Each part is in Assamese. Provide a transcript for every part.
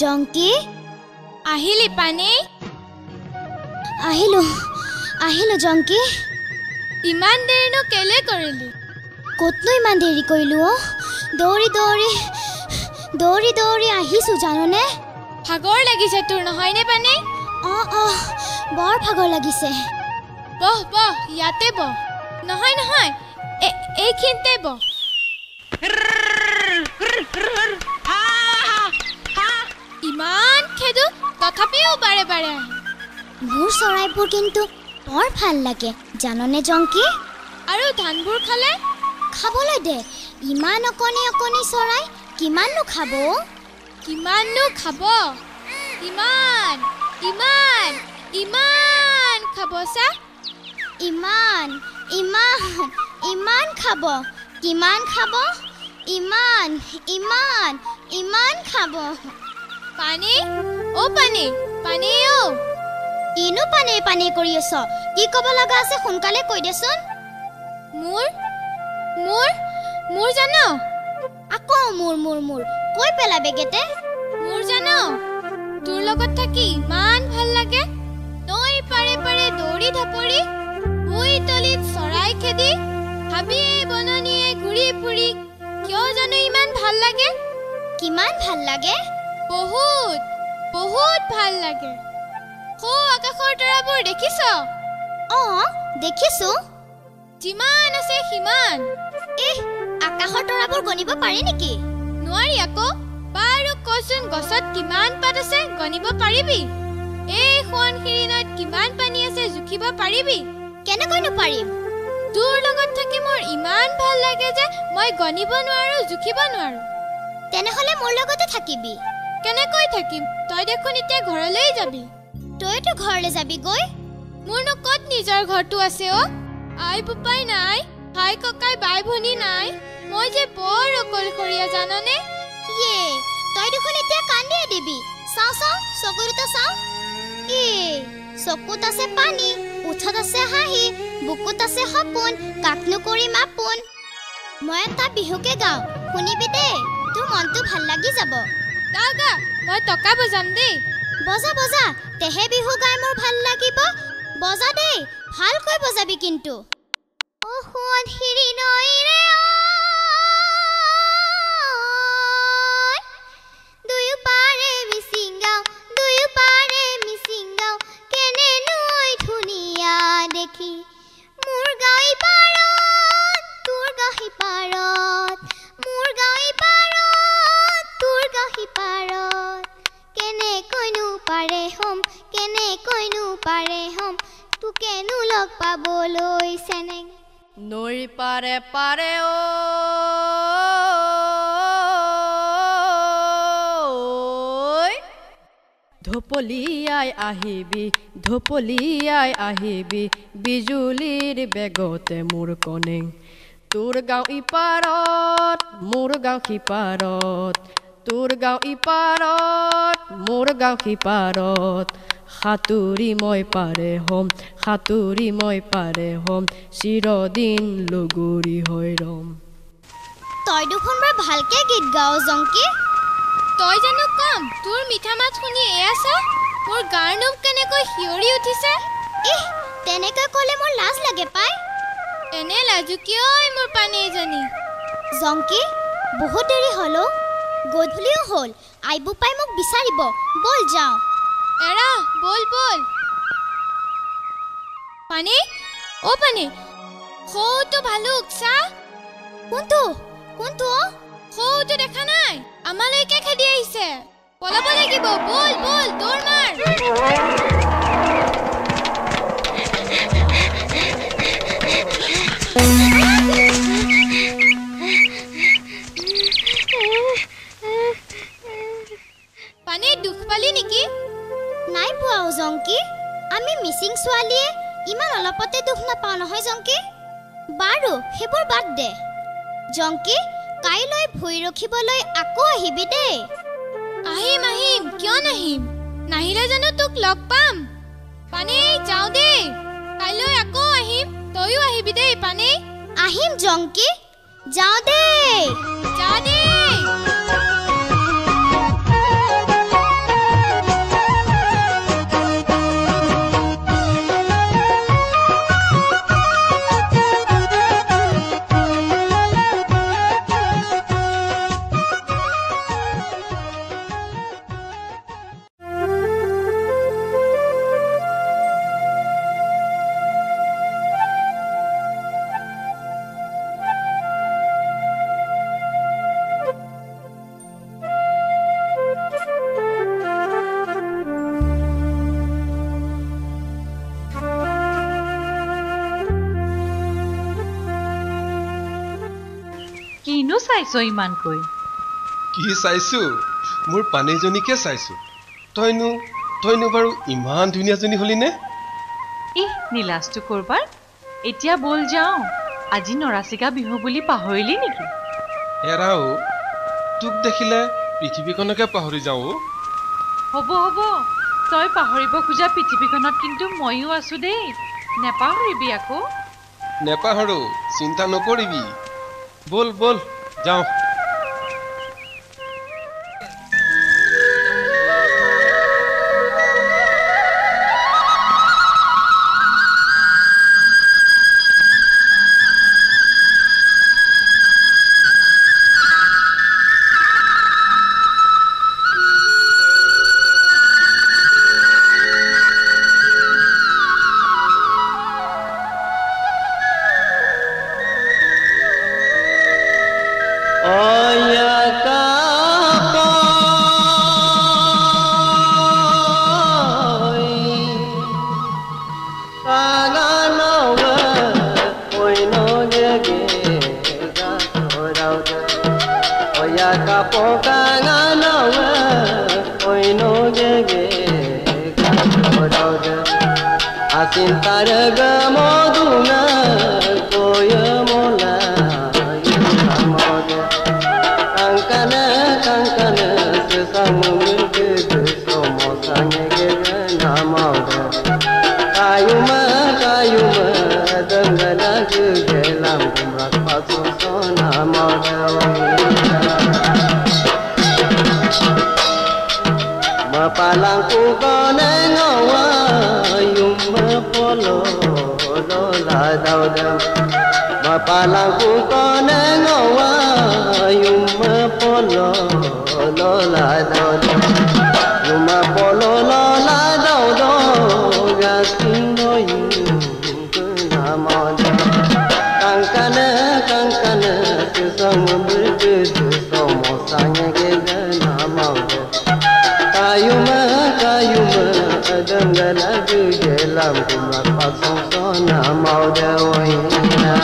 জংকি আহিলি পানে আহিলো জংকি ইমান দেৰিনো কেলে কৰিলি কতনো ইমান দেৰি কৰিলো দৌৰি আহিছো জাননে ভাগৰ লাগিছে তোৰ নহয়নে পানে বৰ ভাগৰ লাগিছে বহ ইয়াতে বহ নহয় এইখিনিতে বহ ইমান খেদো তথাপিও বাৰে আহে মোৰ চৰাইবোৰ কিন্তু বৰ ভাল লাগে জাননে জংকি আৰু ধানবোৰ খাবলৈ দে ইমান অকণি চৰাই কিমাননো খাব ইমান খাব চা ইমান খাব কিমান খাব ইমান খাব পানী ইনো পানী কৰি আছ কি ক'ব লগা আছে সোনকালে কৈ দেচোন মোৰ জানো আকৌ মোৰ কৈ পেলাবে গেতে মোৰ জানো তোৰ লগত থাকি ইমান ভাল লাগে নৈ পাৰে দৌৰি ধাপৰি ভুই তলিত চৰাই খেদি হাবিয়ে বননিয়ে ঘূৰি ফুৰি কিয় জানো ইমান ভাল লাগে কিমান ভাল লাগে বহুত ভাল লাগে আকাশৰ তৰাবোৰ দেখিছ দেখিছো যিমান আছে সিমান আকাশৰ তৰাবোৰ গণিব পাৰি নেকি নোৱাৰি আকৌ বাৰু কচোন গছত কিমান পাত আছে গণিব পাৰিবি এই সোৱণশিৰি নৈত কিমান পানী আছে জুখিব পাৰিবি কেনেকৈনো পাৰিম তোৰ লগত থাকি মোৰ ইমান ভাল লাগে যে মই গণিব নোৱাৰো জুখিব নোৱাৰো তেনেহলে মোৰ লগতে থাকিবি কেনেকৈ থাকিম তই দেখোন এতিয়া ঘৰলৈ যাবি তইতো ঘৰলৈ যাবি গৈ মোৰনো ক'ত নিজৰ ঘৰটো আছে আই বোপাই নাই ভাই ককাই বাই ভনী নাই মই যে বৰ অকলশৰীয়া জাননে তই দেখোন এতিয়া কান্দিয়ে দিবি চাও চকুটো চাও চকুত আছে পানী উঠত আছে হাঁহি বুকুত আছে সপোন কাকনো কৰিম আপোন মই এটা বিহুকে গাওঁ শুনিবি দে তোৰ মনটো ভাল লাগি যাব গা মই টকা বজাম দেই বজা তেহে বিহু গাই মোৰ ভাল লাগিব বজা দেই ভালকৈ বজাবি কিন্তু সোৱণশিৰি নৈৰে দুয়ো পাৰে মিচিংগাঁও কেনে নৈ ধুনীয়া দেখি মোৰ গাঁও ইপাৰত তোৰ গাঁও সিপাৰত মোৰ গাঁও ইপাৰত তোৰ গাঁও সিপাৰত কেনেকৈনো পাৰে হম তোকেনো লগ পাবলৈ চেনেং নৈৰ পাৰে ঢপলিয়াই আহিবি বিজুলীৰ বেগতে মোৰ কনেং তোৰ গাঁও ইপাৰত মোৰ গাঁও সিপাৰত তোৰ গাঁও ইপাৰত মোৰ গাঁও সিপাৰত সাঁতুৰি মই পাৰে হম চিৰদিন লগৰী হৈ ৰম তই দেখোন বৰ ভালকে গীত গাও জংকি তই জানো কম তোৰ মিঠা মাত শুনি এয়াছা মোৰ গাৰ নোম কেনেকৈ শিয়ৰি উঠিছে তেনেকৈ ক'লে মোৰ লাজ লাগে পাই এনে লাজু কিয় মোৰ পানী এজনী জংকি বহুত দেৰি হলো গধূলিও হ'ল আইবু পাই মোক বিচাৰিব বল যাওঁ এৰা বল পানী সৌটো ভালুক চা কোনটো সৌটো দেখা নাই আমালৈকে খেদি আহিছে পলাব লাগিব লাগিব বল বল দৌৰ মাৰ পানী দুখ পালি নেকি নাই পোৱা জংকি আমি মিচিং ছোৱালীয়ে ইমান অলপতে দুখ নাপাওঁ নহয় জংকি বাৰু সেইবোৰ বাদ দে জংকি কাইলৈ ভুই ৰখিবলৈ আকৌ আহিবি দেই আহিম আহিম কিয় নাহিম নাহিলে জানো তোক লগ পাম পানী যাওঁ দেই কাইলৈ আকৌ আহিম তইও আহিবি দেই পানী আহিম জংকি যাওঁ দেই যা দেই কিনো চাইছ ইমানকৈ কি চাইছো মোৰ পানীজনীকে চাইছো তইনো বাৰু ইমান ধুনীয়াজনী হলি নে নীলাজটো কৰবাৰ এতিয়া বল যাওঁ আজি নৰাচিকা বিহু বুলি পাহৰিলি নেকি এৰাও তোক দেখিলে পৃথিৱীখনকে পাহৰি যাওঁ হ'ব তই পাহৰিব খোজা পৃথিৱীখনত কিন্তু ময়ো আছো দেই নেপাহৰিবি আকৌ নেপাহৰো চিন্তা নকৰিবি বল যাওঁ Palangku kone ngawa yum polo lola daudam ma palangku kone ngawa yum polo lola daudam yum polo lola daudam gasindo yum namada kankana kusang berjudu somosanya gega namada Kayuma adangala gelam kumrat pasong sona mau dawina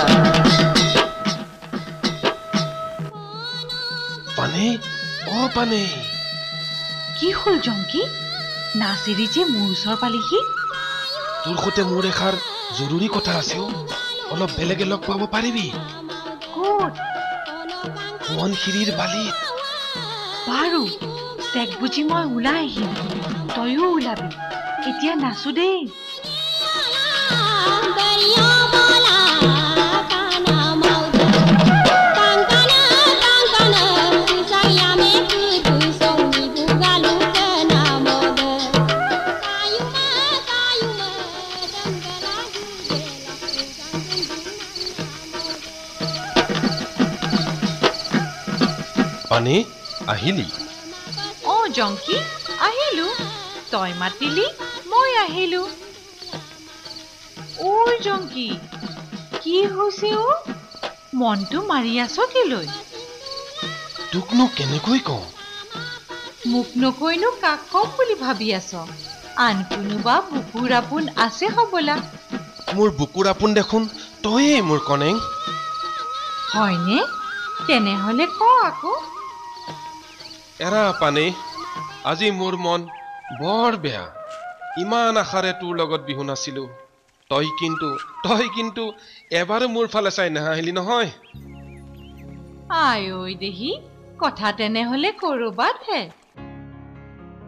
পানী কি হল জংকি নাচিৰি যে মোৰ ওচৰ পালিহি তোৰ সৈতে মোৰ এখাৰ জৰুৰী কথা আছে অলপ বেলেগে লগ পাব পাৰিবি ক'ত মনখিৰিৰ বালিত বাৰু চেক বুজি মই ওলাই আহিম তইও ওলাবি এতিয়া নাচো দেই পানী আহিলি জংকি আহিলো তই মাতিলি মই আহিলো ও জংকি কি হৈছে ও মনটো মাৰি আছ কেলৈ তোকনো কেনেকৈ কওঁ মোক নকৈনো কাক কম বুলি ভাবি আছ আন কোনোবা বুকুৰ আপোন আছে হ'বলা মোৰ বুকুৰ আপোন দেখোন তয়েই মোৰ কনেং হয়নে তেনেহ'লে ক আকৌ এৰা পানে আজি মোৰ মন বৰ বেয়া ইমান আশাৰে তোৰ লগত বিহু নাছিলো তই কিন্তু এবাৰো মোৰ ফালে চাই নাহিলি নহয় আই ঐ দেহি কথা তেনেহ'লে ক'ৰবাতহে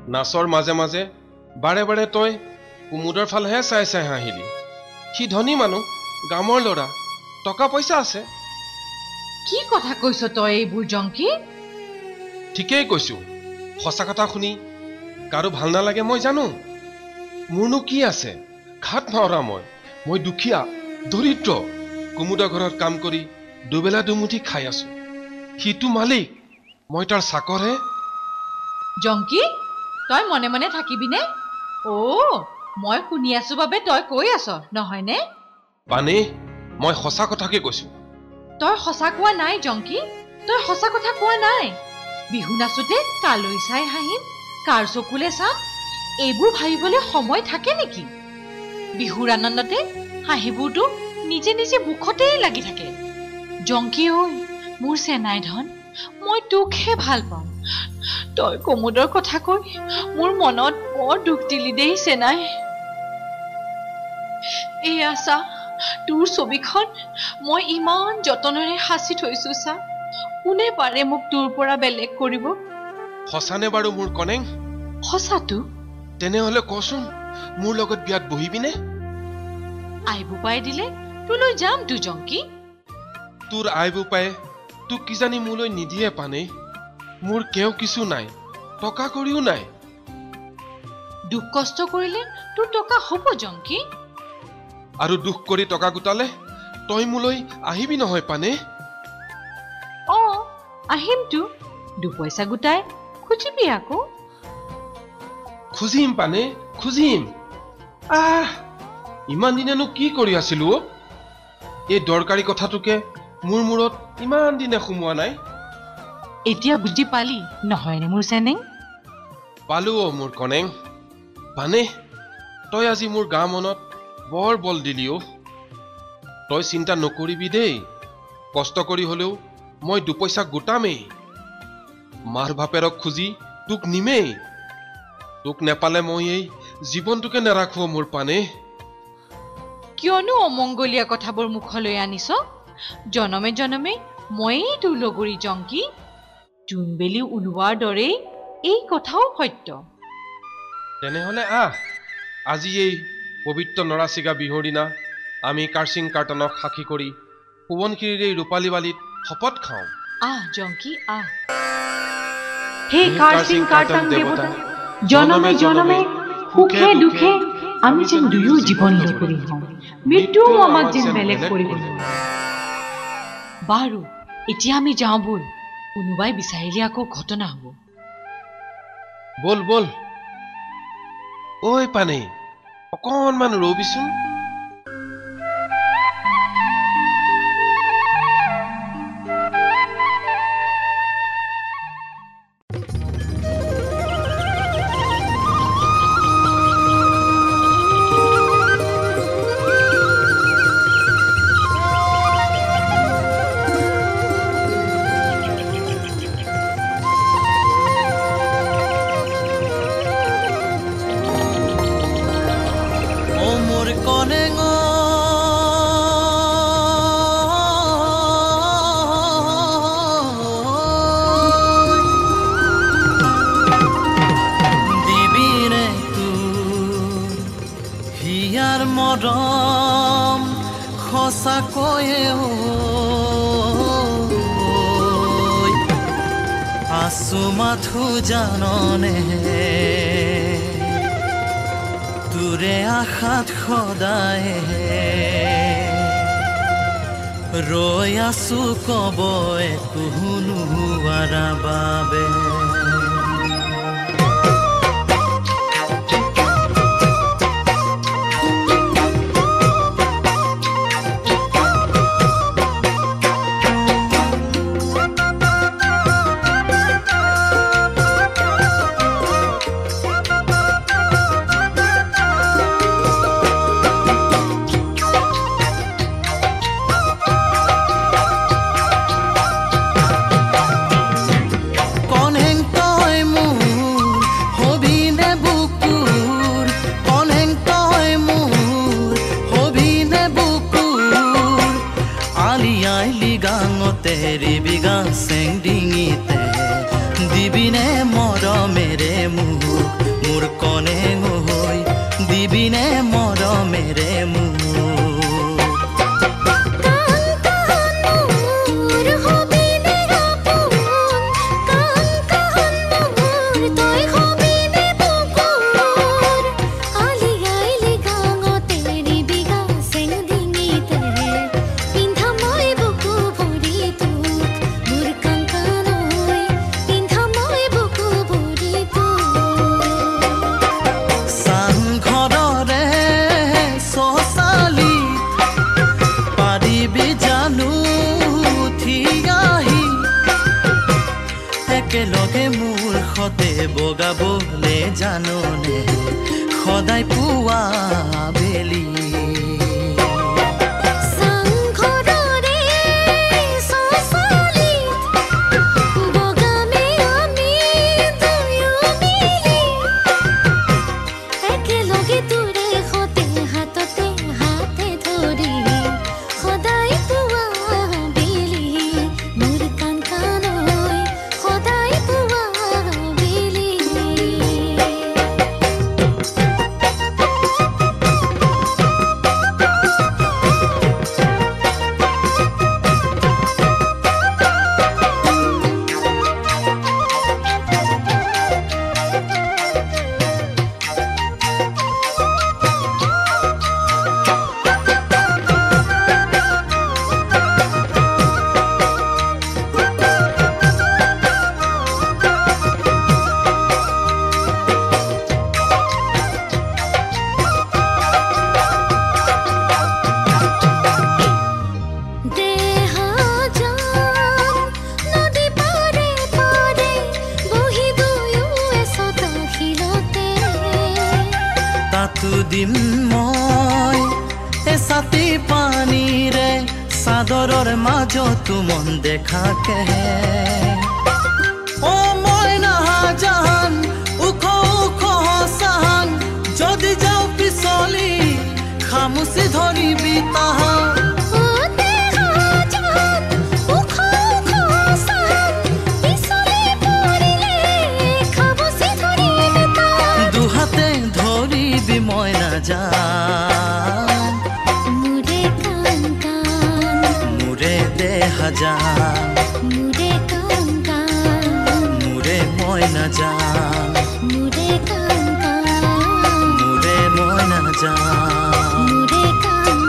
নাচৰ মাজে মাজে বাৰে বাৰে তই কুমুদৰ ফালেহে চাই হাঁহিলি সি ধনী মানুহ গামৰ ল'ৰা টকা পইচা আছে কি কথা কৈছ তই এইবোৰ জংকি ঠিকেই কৈছো সঁচা কথা শুনি কাৰো ভাল নালাগে মই জানো মোৰনো কি আছে ঘাট মাৰা মই দুখীয়া দৰিদ্ৰ কুমুদৰ ঘৰত কাম কৰি দুবেলা দুমুঠি খাই আছো সিটো মালিক মই তাৰ চাকৰহে জংকি তই মনে মনে থাকিবিনে মই শুনি আছো বাবে তই কৈ আছ নহয়নে পানে মই সঁচা কথাকে কৈছো তই সঁচা কোৱা নাই জংকি তই সঁচা কথা কোৱা নাই বিহু নাচোতে কালৈ চাই হাঁহিম কাৰ চকুলে চাম এইবোৰ ভাবিবলৈ সময় থাকে নেকি বিহুৰ আনন্দতে হাঁহিবোৰতো নিজে নিজে মুখতেই লাগি থাকে জংকি ঐ মোৰ চেনাই ধন মই তোকহে ভাল পাওঁ তই কুমুদৰ কথা কৈ মোৰ মনত বৰ দুখ দিলি দেই চেনাই এয়া চা তোৰ ছবিখন মই ইমান যতনেৰে সাঁচি থৈছো চা কোনে পাৰে মোক তোৰ পৰা বেলেগ কৰিব সঁচানে বাৰু মোৰ কনেং সঁচাটো তেনেহ'লে কচোন মোৰ লগত বিয়াত বহিবিনে আই বোপাই দিলে তোলৈ যাম তো জংকি তোৰ আই বোপাই তোক কিজানি মোলৈ নিদিয়ে পানে মোৰ কেও কিছু নাই টকা কৰিও নাই দুখ কষ্ট কৰিলে তোৰ টকা হ'ব জংকি আৰু দুখ কৰি টকা গোটালে তই মোলৈ আহিবি নহয় পানে আহিমতো দুপইচা গোটাই খুজিবি আকৌ খুজিম পানে খুজিম ইমান দিনেনো কি কৰি আছিলো এই দৰকাৰী কথাটোকে মোৰ মূৰত ইমান দিনে সোমোৱা নাই এতিয়া বুজি পালি নহয়নে মোৰ চেনেং পালো মোৰ কনেং পানে তই আজি মোৰ গা মনত বৰ বল দিলি তই চিন্তা নকৰিবি দেই কষ্ট কৰি হলেও মই দুপইচা গোটামেই মাৰ বাপেৰক খুজি তোক নিমেই তোক নেপালে মই এই জীৱনটোকে নেৰাখো মোৰ পানে কিয়নো অমংগলীয়া কথাবোৰ মুখলৈ আনিছ জনমে জনমে ময়েই তোৰ লগৰী জংকি জোনবেলি ওলোৱাৰ দৰেই এই কথাও সত্য তেনেহ'লে আজি এই পবিত্ৰ নৰাচিগা বিহুৰ দিনা আমি কাৰ্চিং কাৰ্টনক সাক্ষী কৰি সোৱণশিৰিৰ এই ৰূপালী বালিত শপত খাওঁ জংকি হে কাৰ্চিং কাৰ্টন দেৱতা জনমে জনমে সুখে দুখে আমি যেন দুয়ো জীৱন লগৰী হওঁ মৃত্যুও আমাক যেন বেলেগ কৰিব বাৰু এতিয়া আমি যাওঁ বল কোনোবাই বিচাৰিলে আকৌ ঘটনা হ'ব বল ঐ পানে অকণমান ৰবিচোন মৰম সঁচাকৈয়ে আছো মাথো জাননে তোৰে আশাত সদায় ৰৈ আছো কব একো নোহোৱাৰ বাবে বগাবলে জাননে সদায় পুৱা বেলি দিম মই এছাতি পানীৰে চাদৰৰ মাজতো মন দেখাকে অ মই নাহা জাহান উখ উখ চাহান যদি যাওঁ পিছলি খামুচি ধৰিবি তাহা মই না জান মুরে কান কান মুরে দেহা জান মুরে কান কান মুরে মই না জান মুরে কান কান মুরে মই না জান মুরে কান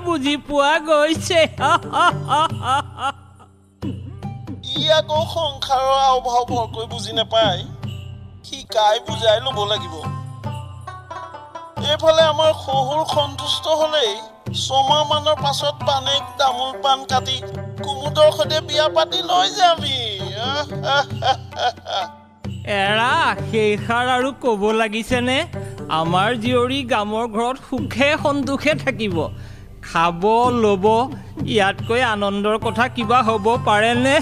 বুজি পোৱা গৈছে ইয়াকো সংসাৰৰ অভাৱ ভৰকৈ বুজি নাপায় শিকাই বুজাই ল'ব লাগিব এইফালে আমাৰ শহুৰ সন্তুষ্ট হ'লেই 6 মাহ মানৰ পাছত পানেক তামোল পাণ কাটি কুমুদৰ সৈতে বিয়া পাতি লৈ যাবি এৰা সেইষাৰ আৰু ক'ব লাগিছেনে আমাৰ জীয়ৰী গামৰ ঘৰত সুখে সন্তোষে থাকিব খাব ল'ব ইয়াতকৈ আনন্দৰ কথা কিবা হ'ব পাৰেনে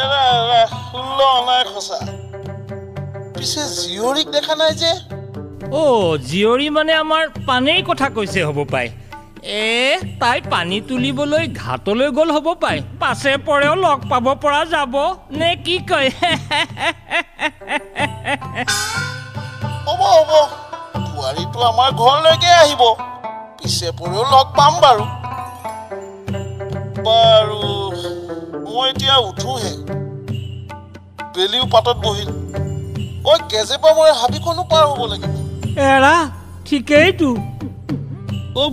এৰা শুল্ল নাই খসা পিছে জীয়ৰীক দেখা নাই যে জীয়ৰী মানে আমাৰ পানীৰ কথা কৈছে হ'ব পাই তাই পানী তুলিবলৈ ঘাটলৈ গ'ল হ'ব পাই পাছে পৰেও লগ পাব পৰা যাব নে কি কয় হ'ব বুঢ়ীটো আমাৰ ঘৰলৈকে আহিব পিছে পৰেও লগ পাম বাৰু মই এতিয়া উঠোহে বেলিও পাতত বহিল কেজেপা মই হাবিখনো পাৰ হ'ব লাগিব এৰা ঠিকেইতো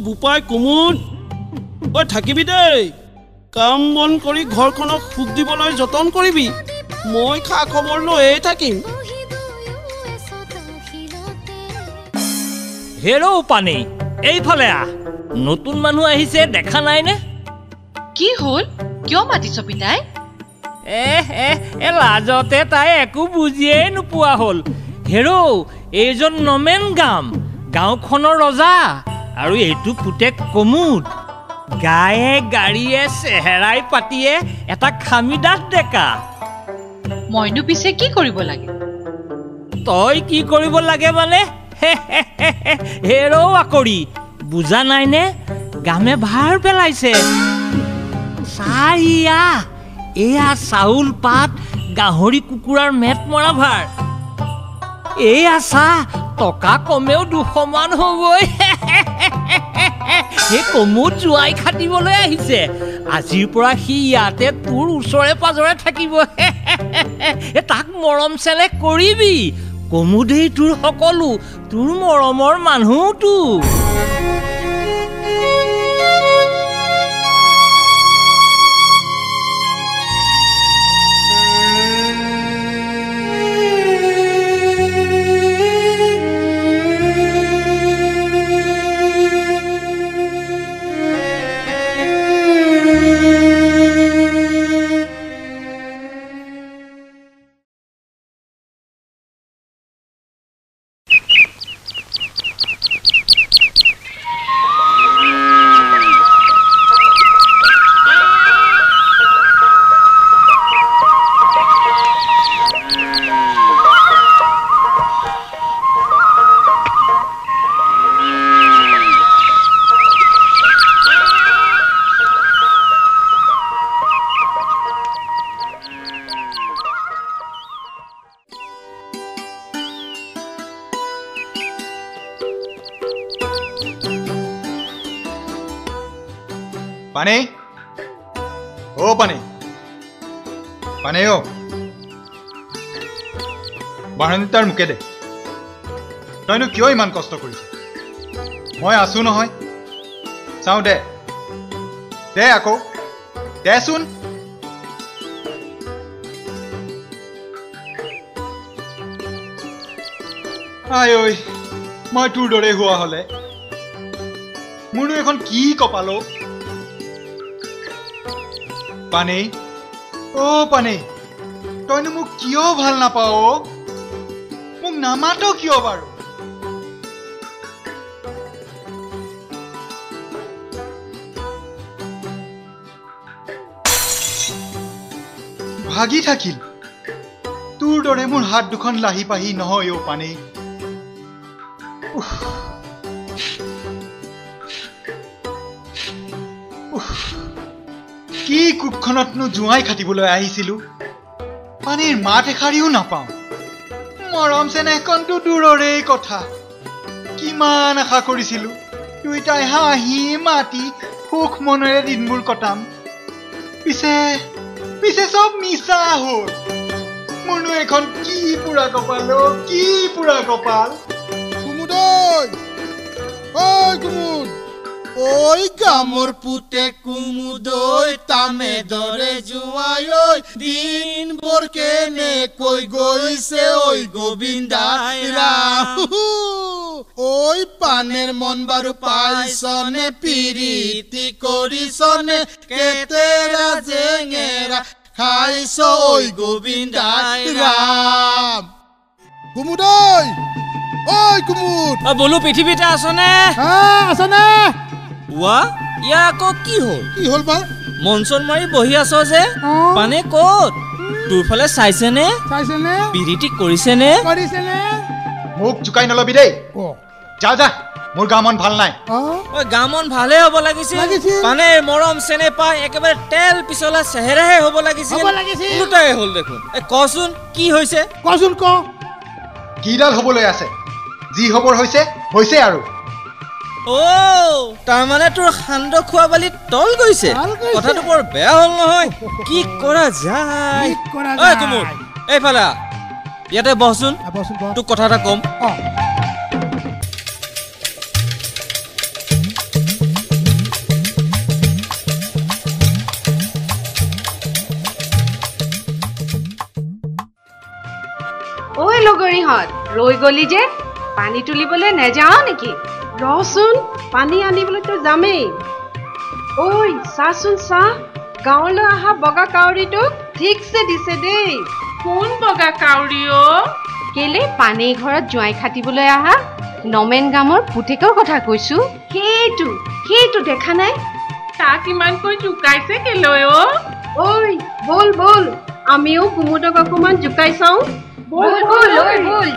বোপাই কুমুদ থাকিবি দেই কাম বন কৰি ঘৰখনক সুখ দিবলৈ যতন কৰিবি মই খা খবৰ লৈয়ে থাকিম হেৰৌ পানী এইফালে আহ নতুন মানুহ আহিছে দেখা নাইনে কি হ'ল কিয় মাতিছ পিতাই লাজতে তাই একো বুজিয়েই নোপোৱা হ'ল হেৰৌ এইজন নমেন গাঁওখনৰ ৰজা আৰু এইটো পুতেক কমুদ গায়ে গাড়ীয়ে চেহেৰাই পাতিয়ে এটা খামিদাত ডেকা মইনো পিছে কি কৰিব লাগে তই কি কৰিব লাগে মানে হেৰৌ আকৰি বুজা নাইনে গামে ভাৰ পেলাইছে চাইয়া এয়া চাউল পাত গাহৰি কুকুৰাৰ মেট মৰা ভাৰ এয়া চা টকা কমেও 200 মান হ'বই সেই কমুদ জোৱাই খাটিবলৈ আহিছে আজিৰ পৰা সি ইয়াতে তোৰ ওচৰে পাজৰে থাকিব তাক মৰম চেনেহ কৰিবি কমুদেই তোৰ সকলো তোৰ মৰমৰ মানুহটো পানী ও পানী পানী ও বাৰান্দাৰ মুখে দে তইনো কিয় ইমান কষ্ট কৰিছ মই আছো নহয় চাও দে দে আকৌ দেচোন আই ঐ মই তোৰ দৰে হোৱা হলে মোৰনো এখন কি কপালো পানী ও পানী তইনো মোক কিয় ভাল নাপাও মোক নামাতো কিয় বাৰু ভাগি থাকিল তোৰ দৰে মোৰ হাত দুখন লাহি পাহি নহয় ও পানী কি কুকখনতনো জুৱাই খাটিবলৈ আহিছিলো পানীৰ মাত এষাৰিও নাপাওঁ মৰম চেনেহকণটো দূৰৰেই কথা কিমান আশা কৰিছিলো দুইটাই হাঁহি মাতি সুখ মনেৰে দিনবোৰ কটাম পিছে চব মিছা হ'ল মোৰনো এখন কি পুৰা কপাল কি পুৰা কপাল কুমুদ ঐ কুমুদ ঐ গামৰ পুতে কুমুদ তামে দৰে জুৱাই ঐ দিনবোৰ কেনেকৈ গৈছে ঐ গোবিন্দাই ৰাম ঐ পানেৰ মন বাৰু পাইছনে পিৰিতি কৰিছনে কেতেৰা জেঙেৰা খাইছ ঐ গোবিন্দাই ৰাম কুমুদ ঐ কুমুদ বলো পৃথিৱীতে আছনে আছনে ৱা ইয়াৰ আকৌ কি হ'ল বা মনচন মাৰি বহি আছ যে পানে ক'ত তোৰ ফালে চাইছেনে পিৰিতি কৰিছেনে মোক চুকাই নলবি দেই যা মোৰ গা মন ভাল নাই গা মন ভালে হ'ব লাগিছিল পানে মৰম চেনে পাই একেবাৰে তেল পিছলা চেহেৰাহে হ'ব লাগিছিল ওলোটাই হ'ল দেখোন কচোন কি হৈছে কচোন ক কিডাল হ'বলৈ আছে যি হ'বৰ হৈছে আৰু তাৰমানে তোৰ সান্দ খোৱা বালি তল গৈছে কথাটো বৰ বেয়া হ'ল নহয় কি কৰা যায় এইফালে ইয়াতে বহচোন তোক কথা এটা কম ঐ লগৰীহঁত ৰৈ গলি যে পানী তুলিবলৈ নেযাওঁ নেকি? ৰচোন, পানী আনিবলৈতো যামেই। ঐ চাচোন চা, গাঁৱলৈ অহা বগা কাউৰীটো ঠিকছে দিছে দেই। কোন বগা কাউৰী অ? কেলে পানীৰ ঘৰত জোঁৱাই খাটিবলৈ অহা নমেন গামৰ পুতেকৰ কথা কৈছো। সেইটো দেখা নাই? তাক ইমানকৈ জোকাইছে কেলৈ অ? ঐ বল বল, আমিও কুমুদক অকমান জোকাই চাওঁ। বল বল ঐ বল।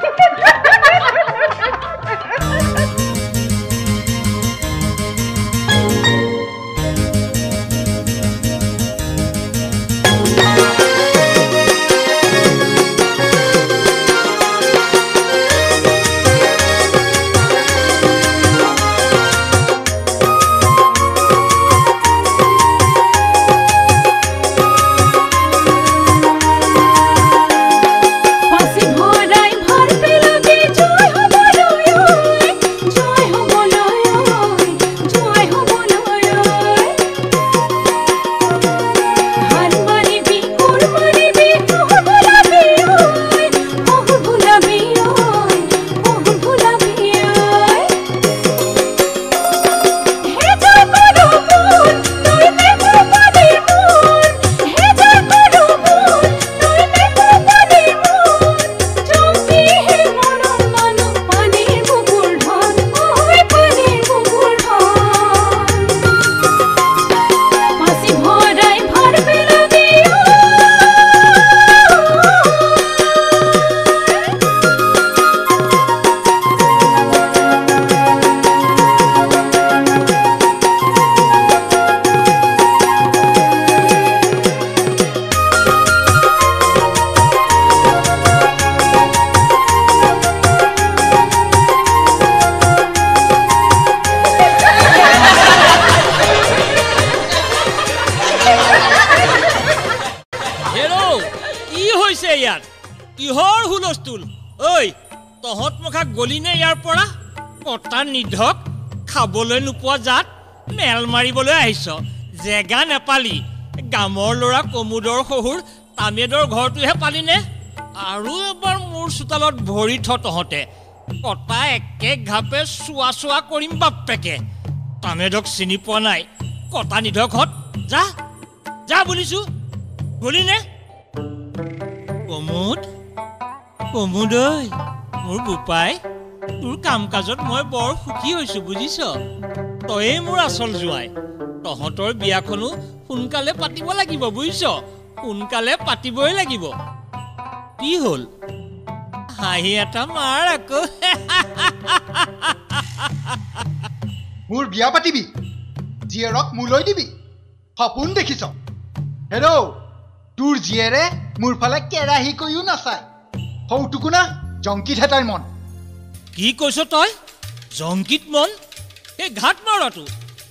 কিহৰ হুলস্থুল? ঐ তহঁত মুখা গলিনে ইয়াৰ পৰা? কটা নিধক খাবলৈ নোপোৱা জাত মেল মাৰিবলৈ আহিছ। জেগা নেপালি, গামৰ ল'ৰা কমুদৰ শহুৰ তামেদৰ ঘৰটোহে পালিনে? আৰু এবাৰ মোৰ চোতালত ভৰি থ তহঁতে, কটা একে ঘাপে চোৱা চোৱা কৰিম বাপ্পেকে। তামেদক চিনি পোৱা নাই? কটা নিধকহঁত যা যা বুলিছো, গলিনে? কমুদ কমুদ ঐ মোৰ বোপাই, তোৰ কাম কাজত মই বৰ সুখী হৈছো বুজিছ। তয়ে মোৰ আচল জোঁৱাই। তহঁতৰ বিয়াখনো সোনকালে পাতিব লাগিব বুজিছ, সোনকালে পাতিবই লাগিব। কি হ'ল? হাঁহি এটা মাৰ আকৌ। মোৰ বিয়া পাতিবি, জীয়েৰক মোলৈ দিবি, সপোন দেখিছ? হেৰৌ, তোৰ জীয়েৰে মোৰ ফালে কেৰাহী কৈও নাচায়। সৌটোকো না জংকিত হেতাৰ মন। কি কৈছ তই? জংকিত মন? সেই ঘাট মাৰাটো,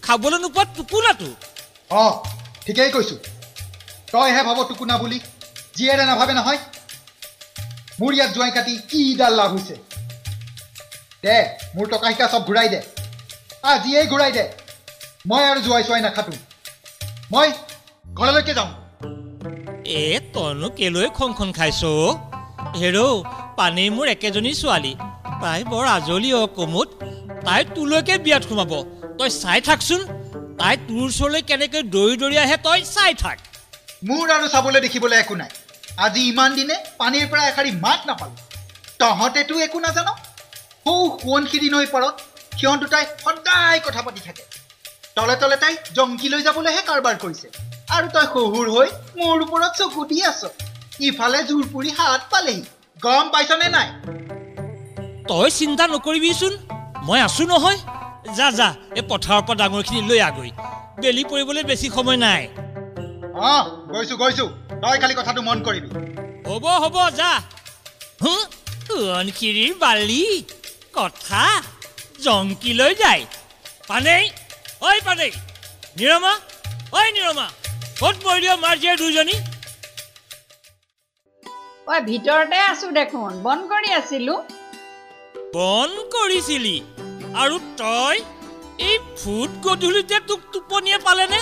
খাবলৈ নোপোৱা টুকুনাটো। ঠিকেই কৈছো। তইহে ভাব টুকুনা বুলি, জীয়েৰে নাভাবে নহয়। মোৰ ইয়াত জোঁৱাই কাটি কিডাল লাভ হৈছে? দে মোৰ টকা শিকা চব ঘূৰাই দে, আজিয়েই ঘূৰাই দে। মই আৰু জোঁৱাই চোৱাই নাখাতো, মই ঘৰলৈকে যাওঁ। তইনো কেলৈ খংখন খাইছ? হেৰৌ, পানেই মোৰ একেজনী ছোৱালী, তাই বৰ আজলি কমুদ। তাই তোলৈকে বিয়াত সোমাব, তই চাই থাকচোন। তাই তোৰ ওচৰলৈ কেনেকৈ দৌৰি দৌৰি আহে তই চাই থাক। মোৰ আৰু চাবলৈ দেখিবলৈ একো নাই। আজি ইমান দিনে পানীৰ পৰা এষাৰি মাত নাপালো। তহঁতেতো একো নাজান। সোৱণশিৰি নৈ পাৰত সিহঁত দুটাই সদায় কথা পাতি থাকে। তলে তলে তাই জংকি লৈ যাবলৈহে কাৰবাৰ কৰিছে, আৰু তই শহুৰ হৈ মোৰ ওপৰত চকু দি আছ। ইফালে জোৰ পুৰি হাত পালেহি, গম পাইছনে নাই? তই চিন্তা নকৰিবিচোন, মই আছো নহয়। যা যা, এই পথাৰৰ পৰা ডাঙৰখিনি লৈ আগৈ, বেলি পৰিবলৈ বেছি সময় নাই। গৈছো গৈছো, তই খালি কথাটো মন কৰিবি। হ'ব হ'ব যা। সোৱণশিৰিৰ বালি কথা জংকি লৈ যায়। পানেই, ঐ পানেই, নিৰমা, ঐ নিৰমা, ক'ত মৰিলে মাৰ জীয়েৰ দুজনী? ভিতৰতে আছো দেখোন, বন কৰি আছিলো। বন কৰিছিলি? আৰু তই এই ফুট গধূলিতে তোক টোপনিয়ে পালেনে?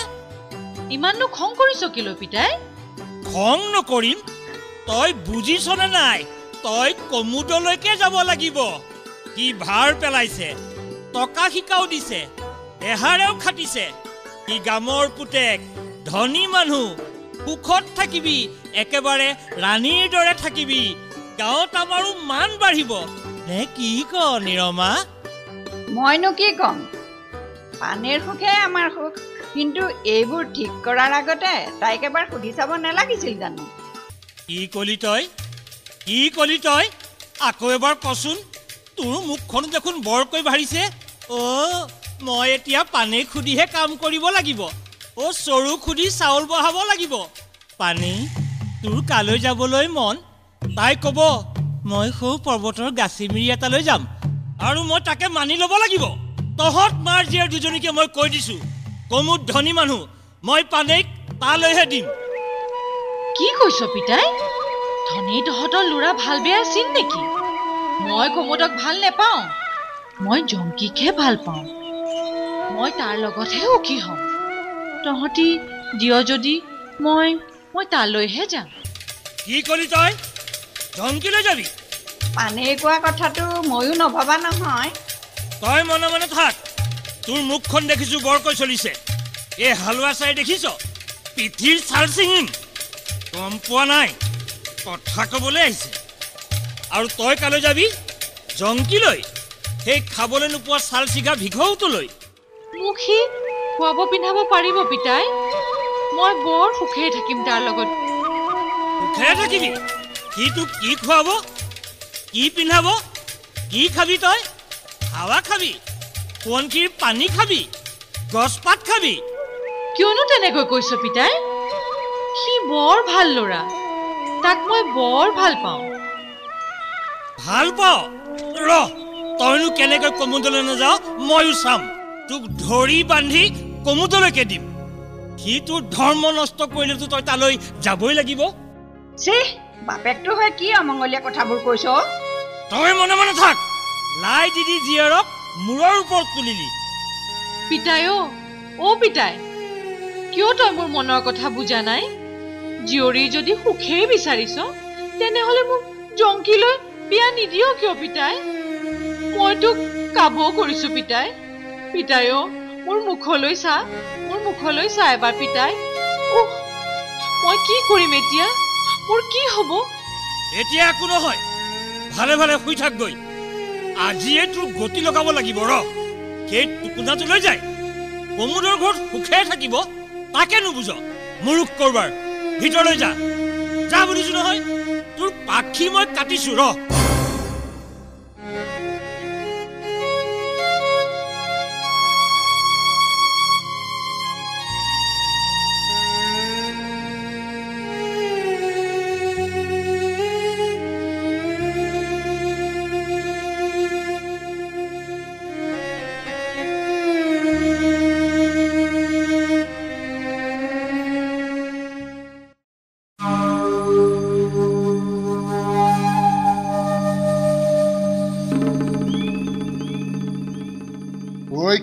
ইমাননো খং কৰিছ কেলৈ পিতাই? খং নকৰিম, তই বুজিছনে নাই? তই কমুদলৈকে যাব লাগিব। কি ভাৰ পেলাইছে টকা শিকাও দিছে এহাৰেও খাটিছে কি গামৰ পুতেক ধনী মানুহ সুখত থাকিবি একেবাৰে ৰাণীৰ দৰে থাকিবি গাঁৱত আমাৰো মান বাঢ়িব নে কি ক নিৰমা মইনো কি কম পানীৰ সুখে আমাৰ সুখ কিন্তু এইবোৰ ঠিক কৰাৰ আগতে তাইক এবাৰ সুধি চাব নালাগিছিল জানো কি কলি তই আকৌ এবাৰ কচোন তোৰ মুখখন দেখোন বৰকৈ বাঢ়িছে মই এতিয়া পানী খুদিহে কাম কৰিব লাগিব চৰু খুদি চাউল বহাব লাগিব পানী তোৰ কালৈ যাবলৈ মন তাই ক'ব মই সৌ পৰ্বতৰ গাছিমিৰি এটালৈ যাম আৰু মই তাকে মানি ল'ব লাগিব তহঁত মাৰ জীয়েৰ দুজনীকে মই কৈ দিছো কমুদ ধনী মানুহ মই পানীক তালৈহে দিম কি কৈছ পিতাই ধনী তহঁতৰ ল'ৰা ভাল বেয়া আছিল নেকি মই কমুদক ভাল নেপাওঁ মই জংকিকহে ভাল পাওঁ মই তাৰ লগতহে সুখী হ'ম তহঁতি দিয় যদি মই তালৈহে যাম কি কলি তই জংকিলৈ যাবি পানীৰ কোৱা কথাটো ময়ো নভবা নহয় তই মনে মনে থাক তোৰ মুখখন দেখিছো বৰকৈ চলিছে এই হালোৱা চাই দেখিছ পিঠিৰ ছাল ছিঙিম গম পোৱা নাই কথা ক'বলৈ আহিছে আৰু তই কালৈ যাবি জংকিলৈ সেই খাবলৈ নোপোৱা ছাল ছিগা ভিঘৌটোলৈ মোক সি খুৱাব পিন্ধাব পাৰিব পিতাই মই বৰ সুখেৰে থাকিম তাৰ লগত সুখেৰে থাকিবি সি তোক কি খুৱাব কি পিন্ধাব কি খাবি তই হাৱা খাবি সোৱণশিৰ পানী খাবি গছপাত খাবি কিয়নো তেনেকৈ কৈছ পিতাই সি বৰ ভাল ল'ৰা তাক মই বৰ ভাল পাওঁ ভাল পাওঁ তইনো কেনেকৈ কমুদলৈ নাযাওঁ ময়ো চাম তোক ধৰি বান্ধি কমুদলৈকে দিম সি তোৰ ধৰ্ম নষ্ট কৰিলেতো তই তালৈ যাবই লাগিব বাপেকটো হৈ কি অমংগলীয়া কথাবোৰ কৈছ তই মনে মনে থাক লাই দিদি জীয়েৰক মূৰৰ ওপৰত তুলিলি পিতাই পিতাই কিয় তই মোৰ মনৰ কথা বুজা নাই জীয়ৰী যদি সুখেই বিচাৰিছ তেনেহলে মোক জংকিলৈ বিয়া নিদিয় কিয় পিতাই মই তোক কাব কৰিছো পিতাই মোৰ মুখলৈ চা এবাৰ পিতাই মই কি কৰিম এতিয়া মোৰ কি হ'ব এতিয়া একো নহয় ভালে ভালে শুই থাক গৈ আজিয়ে তোৰ গতি লগাব লাগিব সেই টোপোনাটোলৈ যায় কমুদৰ ঘৰত সুখে থাকিব তাকে নুবুজ মুৰুখ কৰবাৰ ভিতৰলৈ যা বুলিছো নহয় তোৰ পাখি মই কাটিছো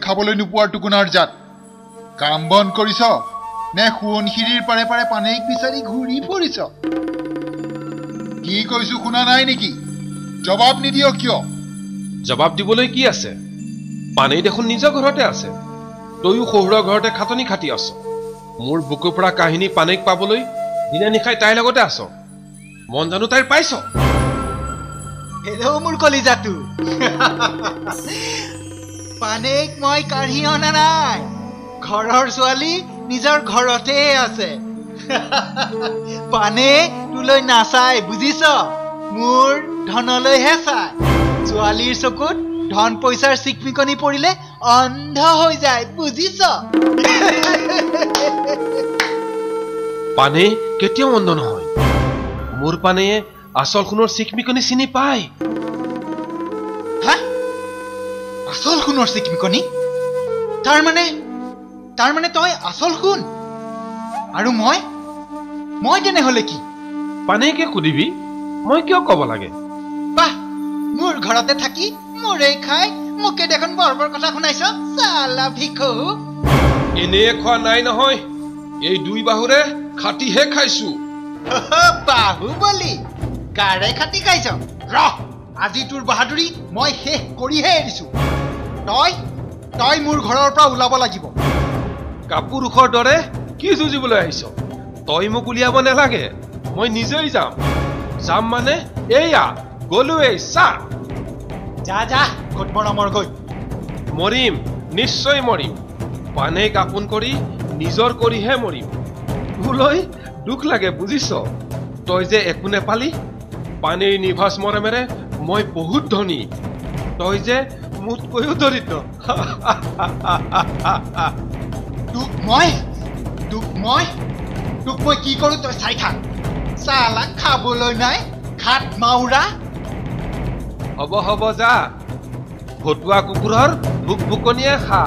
খাবলৈ নোপোৱাৰ টুকুনাৰ জাত কাম বন কৰিছ নে সোৱণশিৰিৰ পাৰে পাৰে পানীক বিচাৰি ঘূৰি ফুৰিছ কি কৈছো শুনা নাই নেকি জবাব নিদিয় কিয় জবাব দিবলৈ কি আছে পানী দেখোন নিজৰ ঘৰতে আছে তয়ো শহুৰৰ ঘৰতে খাটনি খাটি আছ মোৰ বুকুৰ পৰা কাহিনী পানীক পাবলৈ দিনে নিশাই তাইৰ লগতে আছ মন জানো তাইৰ পাইছ হেল্ল' মোৰ কলিজাটো পানীক মই কাঢ়ি অনা নাই ঘৰৰ ছোৱালী নিজৰ ঘৰতে আছে পানী তোলৈ নাচাই বুজিছ মোৰ ধনলৈহে চাই ছোৱালীৰ চকুত ধন পইচাৰ চিকমিকনি পৰিলে অন্ধ হৈ যায় বুজিছ পানী কেতিয়াও অন্ধ নহয় মোৰ পানীয়ে আচল সোণৰ চিকমিকনি চিনি পায় আচল সোণৰ চিকমিকনি তাৰ মানে তই আচল সোণ আৰু মই তেনেহলে কি পানীকে সুধিবি মই কিয় কব লাগে বাহ মোৰ ঘৰতে থাকি মোৰে খাই মোকে দেখোন বৰ কথা শুনাইছ চালা ভিখু এনে খোৱা নাই নহয় এই দুই বাহুৰে খাটিহে খাইছো বাহু বলি কাৰে খাটি খাইছ আজি তোৰ বাহাদুৰি মই শেষ কৰিহে এৰিছো তই মোৰ ঘৰৰ পৰা ওলাব লাগিব কাপোৰ উখৰ দৰে কি যুঁজিবলৈ আহিছ তই মোক উলিয়াব নালাগে মই নিজেই যাম মানে এয়া গলোৱেই চা যা ক'ত মৰমৰ গৈ মৰিম নিশ্চয় মৰিম পানে কাপোন কৰি নিজৰ কৰিহে মৰিম তোলৈ দুখ লাগে বুজিছ তই যে একো নেপালি পানীৰ নিভাজ মৰমেৰে মই বহুত ধনী তই যে মোতকৈও দৰিদ্ৰ তোক মই কি কৰো তই চাই থাক চালা খাবলৈ নাই খাট মাউৰা হ'ব যা ভতুৱা কুকুৰৰ ভুক ভুকনিয়ে খা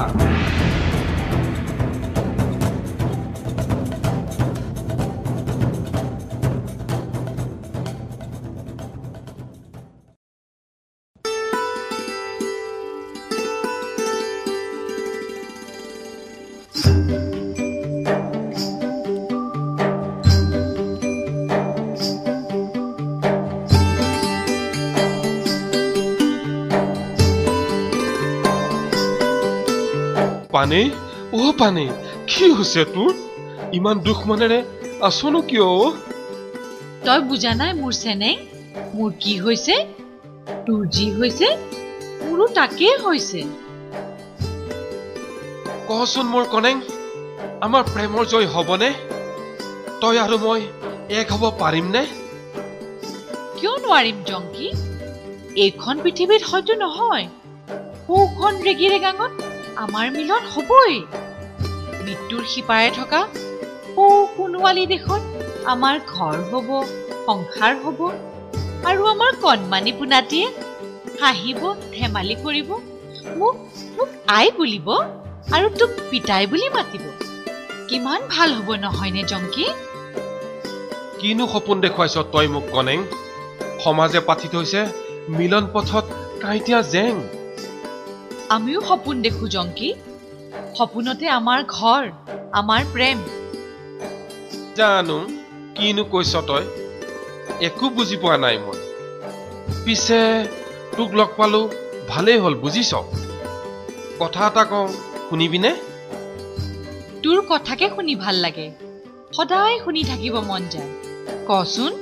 পানী কি হৈছে তোৰ ইমান দুখ মনেৰে আছনো কিয় তই বুজা নাই মোৰ চেনেং মোৰ কি হৈছে তোৰ যি হৈছে মোৰো তাকেই হৈছে কচোন মোৰ কনেং আমাৰ প্ৰেমৰ জয় হ'বনে তই আৰু মই এক হ'ব পাৰিমনে কিয় নোৱাৰিম জংকি এইখন পৃথিৱীত হয়তো নহয় সৌখন ৰেগিৰেগাঙত আমাৰ মিলন হ'বই মৃত্যুৰ সিপাৰে থকা সৌ সোণোৱালী দেশত আমাৰ ঘৰ হ'ব সংসাৰ হ'ব আৰু আমাৰ কণমানি পোনাটিয়ে হাঁহিব ধেমালি কৰিব মোক আই বুলিব আৰু তোক পিতাই বুলি মাতিব কিমান ভাল হ'ব নহয়নে জংকি কিনো সপোন দেখুৱাইছ তই মোক কনেং সমাজে পাতি থৈছে মিলন পথত কাইটিয়া জেং আমিও সপোন দেখো জংকি সপোনতে আমাৰ ঘৰ আমাৰ প্ৰেম জানো কিনো কৈছ তই একো বুজি পোৱা নাই মই পিছে তোক লগ পালো ভালেই হ'ল বুজিছ কথা এটা কওঁ শুনিবিনে তোৰ কথাকে শুনি ভাল লাগে সদায় শুনি থাকিব মন যায় কচোন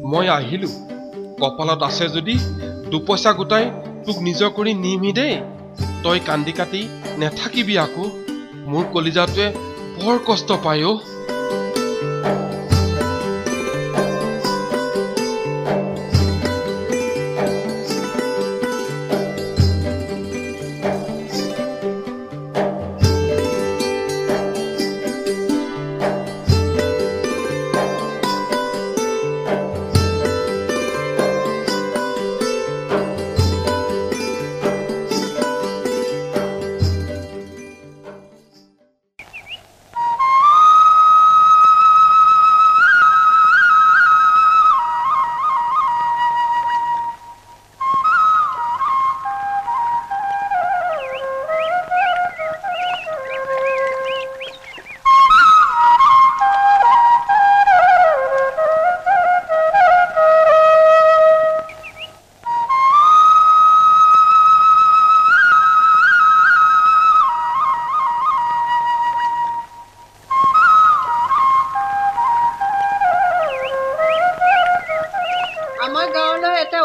মই আহিলো কপালত আছে যদি দুপইচা গোটাই তোক নিজৰ কৰি নিমি দেই তই কান্দি কাটি নেথাকিবি আকৌ মোৰ কলিজাটোৱে বৰ কষ্ট পায় অ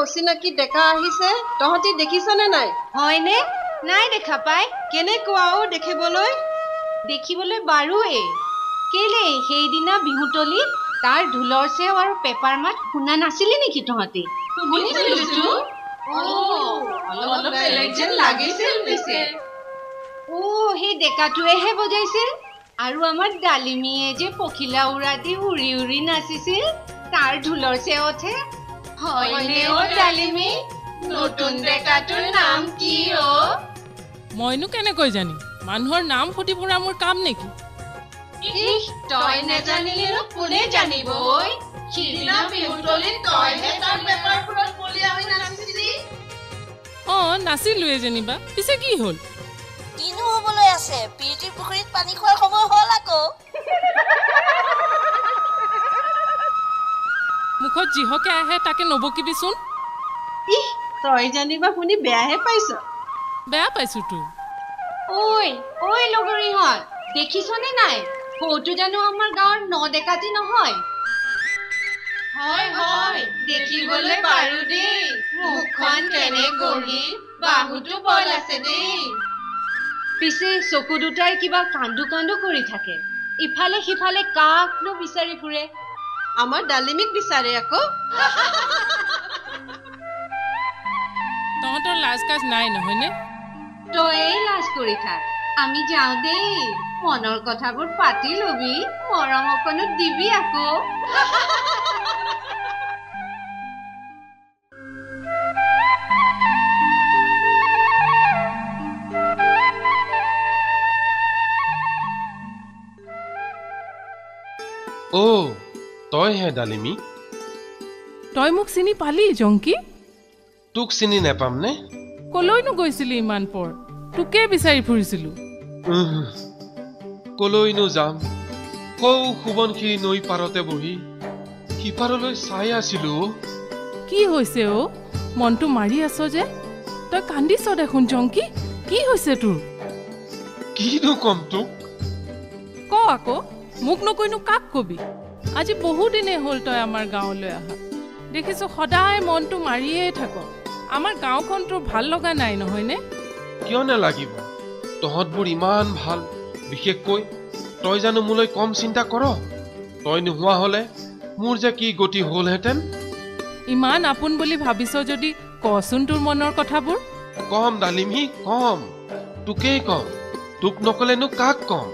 অচিনাকি ডেকা আহিছে তহঁতি দেখিছনে নাই হয়নে নাই দেখা পাই কেনেকুৱাও দেখিবলৈ বাৰুৱে কেলে সেইদিনা বিহুতলি তাৰ ঢোলৰ চেও আৰু পেপাৰ মাত শুনা নাছিলি নেকি তহঁতি সেই ডেকাটোৱেহে বজাইছিল আৰু আমাৰ ডালিমিয়ে যে পখিলা উৰা দি উৰি উৰি নাচিছিল তাৰ ঢোলৰ চেওতহে হয়নে অ ডালিমি নতুন ডেকাটোৰ নাম কি অ মইনো কেনেকৈ জানি মানুহৰ নাম সুধি ফুৰা মোৰ কাম নেকি তই নেজানিলেনো কোনে জানিব ঐ সিদিনা বিহুতলিত তইহে তাৰ পেপাৰবোৰত বলিয়া হৈ নাচিছিলি নাচিলোৱে যেনিবা পিছে কি হ'ল কিনো হ'বলৈ আছে পিৰিতিৰ পুখুৰীত পানী খোৱাৰ সময় হ'ল আকৌ মুখত যিহকে আহে তাকে নবকিবিচোন তই জানিবা শুনি বেয়াহে পাইছো তো ঐ লগৰীহঁত দেখিছনে নাই সৌটো জানো আমাৰ গাঁৱৰ নডেকাতি নহয় হয় দেখিবলৈ পাৰো দেই মুখখন কেনে গঢ়ি বাহুটো বল আছে দেই পিছে চকু দুটাই কিবা কান্দু কান্দু কৰি থাকে ইফালে সিফালে কাকনো বিচাৰি ফুৰে আমাৰ ডালিমিক বিচাৰে আকৌ তহঁতৰ লাজ কাজ নাই নহয়নে তই লাজ কৰি থাক আমি যাওঁ দেই মনৰ কথাবোৰ পাতি লবি মৰম অকণো দিবি আকৌ তই হে ডালিমি তই মোক চিনি পালি জংকি তোক চিনি নেপাম নে কলৈনো গৈছিলি ইমান পৰ তোকে বিচাৰি ফুৰিছিলো কলৈনো যাম কৌ সুবনখিৰি নৈ পাৰতে বহি সিপাৰলৈ চাই আছিলো কি হৈছে মনটো মাৰি আছ যে তই কান্দিছ দেখোন জংকি কি হৈছে তোৰ কিনো কম তোক ক আকৌ মোক নকৈনো কাক কবি আজি বহু দিনে হ'ল তই আমাৰ গাঁৱলৈ আহা দেখিছো সদায় মনটো মাৰিয়ে থাক আমাৰ গাঁওখন তোৰ ভাল লগা নাই নহয়নে কিয় নালাগিব তহঁতবোৰ ইমান ভাল বিশেষকৈ তই জানো মোলৈ কম চিন্তা কৰ তই নোহোৱা হলে মোৰ যে কি গতি হ'লহেঁতেন ইমান আপোন বুলি ভাবিছ যদি কচোন তোৰ মনৰ কথাবোৰ কম ডালিমি কম তোকেই কম তোক নকলেনো কাক কম